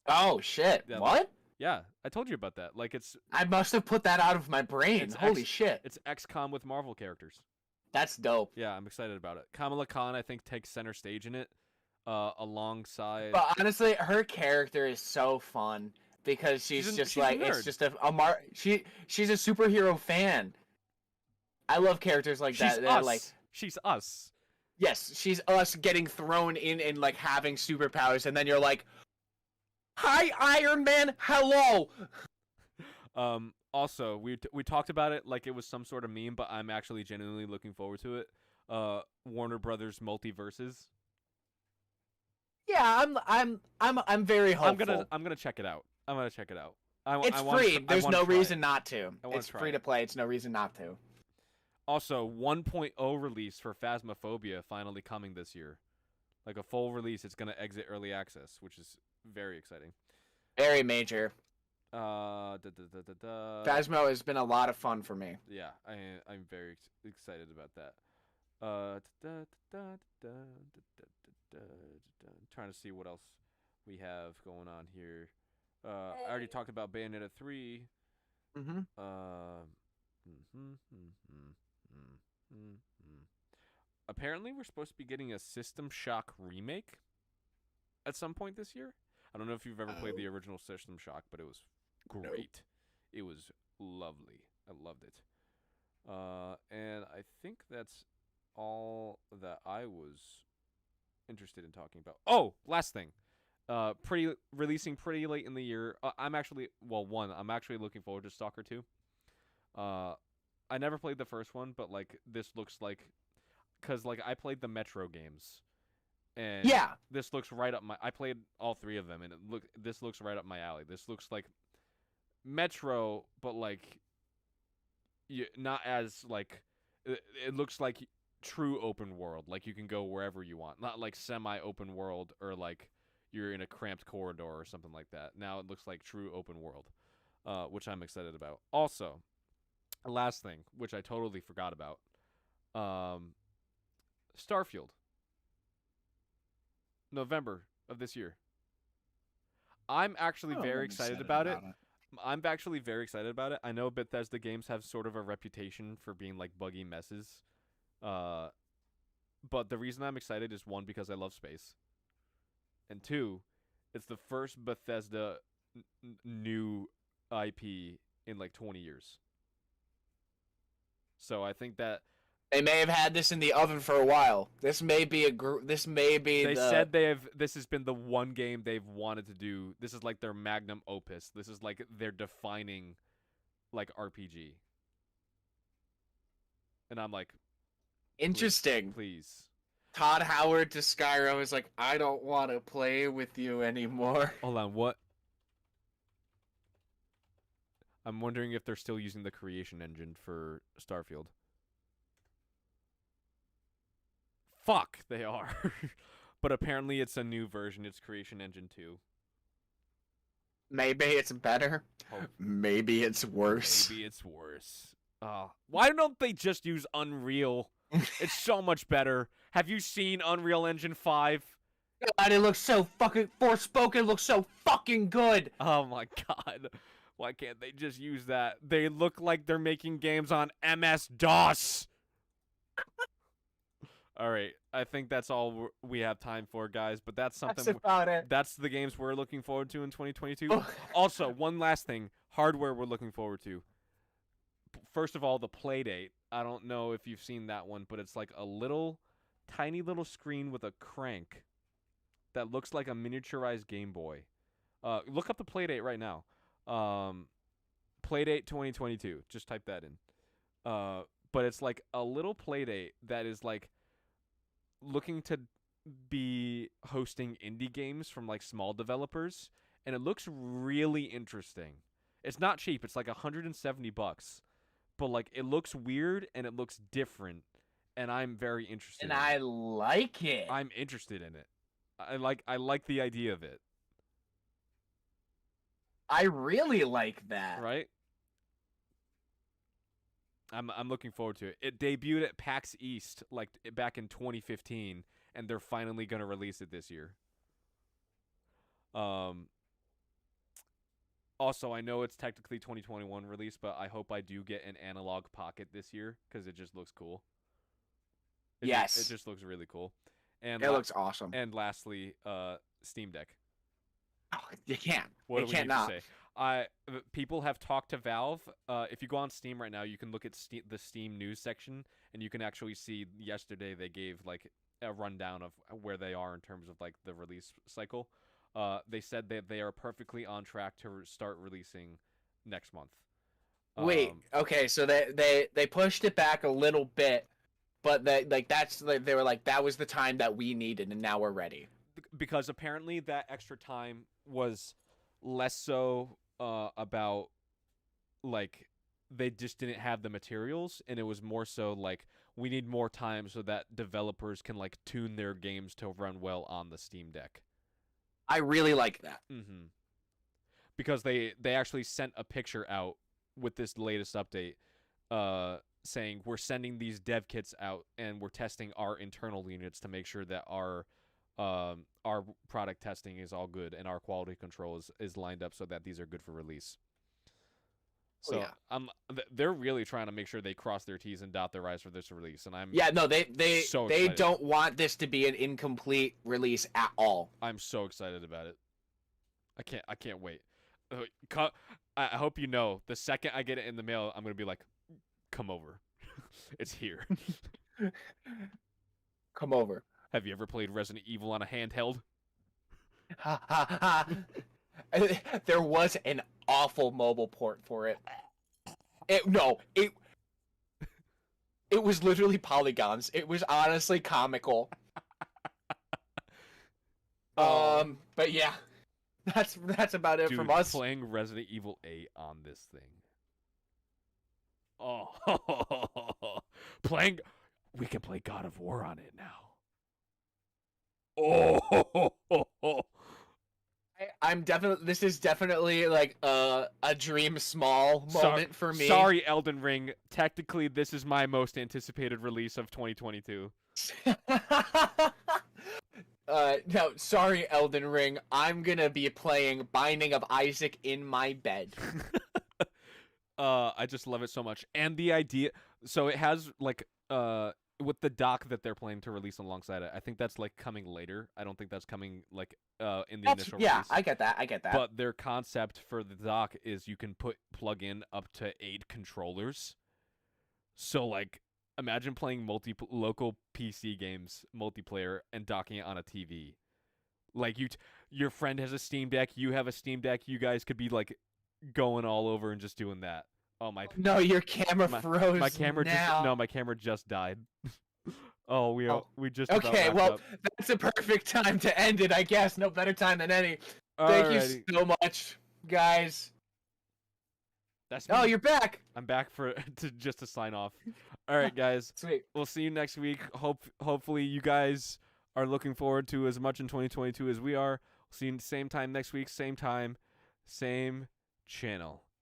Oh shit! yeah, What? yeah, I told you about that. Like it's I must have put that out of my brain. It's Holy shit! it's XCOM with Marvel characters. That's dope. Yeah, I'm excited about it. Kamala Khan, I think, takes center stage in it, alongside. But honestly, her character is so fun because she's just a like nerd. it's just she's a superhero fan. I love characters like She's that. us. Like She's us. yes, she's us getting thrown in and like having superpowers, and then you're like, "Hi, Iron Man, hello." Also, we talked about it like it was some sort of meme, but I'm actually genuinely looking forward to it. Warner Brothers Multiverses. Yeah, I'm very hopeful. I'm gonna check it out. It's free. There's no reason not to. I wanna It's try free it. to play. It's no reason not to. Also, 1.0 release for Phasmophobia finally coming this year. Like a full release, it's gonna exit early access, which is very exciting. Very major. Phasmo. Phasmo has been a lot of fun for me. Yeah, I'm very excited about that. Trying to see what else we have going on here. I already talked about Bayonetta 3. Mm-hmm. Apparently, we're supposed to be getting a System Shock remake at some point this year. I don't know if you've ever played the original System Shock, but it was great. It was lovely. I loved it. And I think that's all that I was interested in talking about. Oh, last thing. Releasing pretty late in the year. I'm actually looking forward to Stalker 2. I never played the first one, but like this looks like, cause like I played the Metro games, and Yeah. this looks right up my. I played all three of them, and this looks right up my alley. This looks like Metro, but like, not as like, it looks like true open world. Like you can go wherever you want, not like semi-open world or like you're in a cramped corridor or something like that. Now it looks like true open world, which I'm excited about. Also, last thing, which I totally forgot about, Starfield. November of this year. I'm actually very excited about it. I'm actually very excited about it. I know Bethesda games have sort of a reputation for being like buggy messes. But the reason I'm excited is one, because I love space. And two, it's the first Bethesda new IP in like 20 years. So I think that They may have had this in the oven for a while. This may be they said this has been the one game they've wanted to do. This is like their magnum opus. This is like their defining like RPG. And I'm like, interesting. Please. Todd Howard to Skyrim is like, I don't want to play with you anymore. Hold on, what? I'm wondering if they're still using the creation engine for Starfield. Fuck, they are. But apparently it's a new version. It's Creation Engine 2. Maybe it's better. Oh. Maybe it's worse. Maybe it's worse. Why don't they just use Unreal? It's so much better. Have you seen Unreal Engine 5? God, it looks so fucking Forspoken. Looks so fucking good. Oh my god. Why can't they just use that? They look like they're making games on MS-DOS. All right, I think that's all we have time for, guys. But that's something. That's about it. That's the games we're looking forward to in 2022. Also, one last thing: hardware we're looking forward to. First of all, the Playdate. I don't know if you've seen that one, but it's like a tiny little screen with a crank that looks like a miniaturized Game Boy. Look up the Playdate right now. Playdate 2022. Just type that in. But it's like a little Playdate that is like looking to be hosting indie games from like small developers, and it looks really interesting. It's not cheap. It's like $170, but like it looks weird and it looks different, and I'm very interested. And I like it. I'm interested in it. I like the idea of it. I really like that. Right? I'm looking forward to it. It debuted at PAX East back in 2015, and they're finally gonna release it this year. Um. Also, I know it's technically 2021 release, but I hope I do get an analog pocket this year because it just looks cool. Yes. It just looks really cool. And It looks awesome. And lastly, Steam Deck. Oh, you can't. What you do we can't need not. to say? People have talked to Valve. If you go on Steam right now, you can look at the Steam news section, and you can actually see yesterday they gave like a rundown of where they are in terms of like the release cycle. They said that they are perfectly on track to start releasing next month. Wait, okay, so they pushed it back a little bit, but they were like that was the time that we needed, and now we're ready. Because apparently that extra time was less so about like they just didn't have the materials, and it was more so like we need more time so that developers can like tune their games to run well on the Steam Deck. I really like that. Mm-hmm. Because they actually sent a picture out with this latest update saying we're sending these dev kits out and we're testing our internal units to make sure that our product testing is all good and our quality control is lined up so that these are good for release. So they're really trying to make sure they cross their T's and dot their I's for this release, and they don't want this to be an incomplete release at all. I'm so excited about it. I can't wait. I hope you know the second I get it in the mail, I'm gonna be like, come over, it's here. Come over. Have you ever played Resident Evil on a handheld? Ha ha ha. There was an awful mobile port for it. It was literally polygons. It was honestly comical. But yeah, that's about it from us. Playing Resident Evil 8 on this thing. Oh, we can play God of War on it now. Oh. This is definitely like a dream small moment for me. Sorry, Elden Ring. Technically, this is my most anticipated release of 2022. No, sorry, Elden Ring. I'm gonna be playing Binding of Isaac in my bed. I just love it so much. And the idea, so it has like with the dock that they're planning to release alongside it, I think that's like coming later. I don't think that's coming like in the initial release. I get that. But their concept for the dock is you can plug in up to 8 controllers. So like imagine playing local PC games multiplayer and docking it on a TV. Like your friend has a Steam Deck, you have a Steam Deck, you guys could be like going all over and just doing that. Oh my! No, your camera froze. My camera my camera just died. We just okay. Well, that's a perfect time to end it, I guess. No better time than any. Thank you so much, guys. That's me. Oh, you're back. I'm back just to sign off. All right, guys. Sweet. We'll see you next week. Hopefully you guys are looking forward to as much in 2022 as we are. We'll see you same time next week, same time, same channel.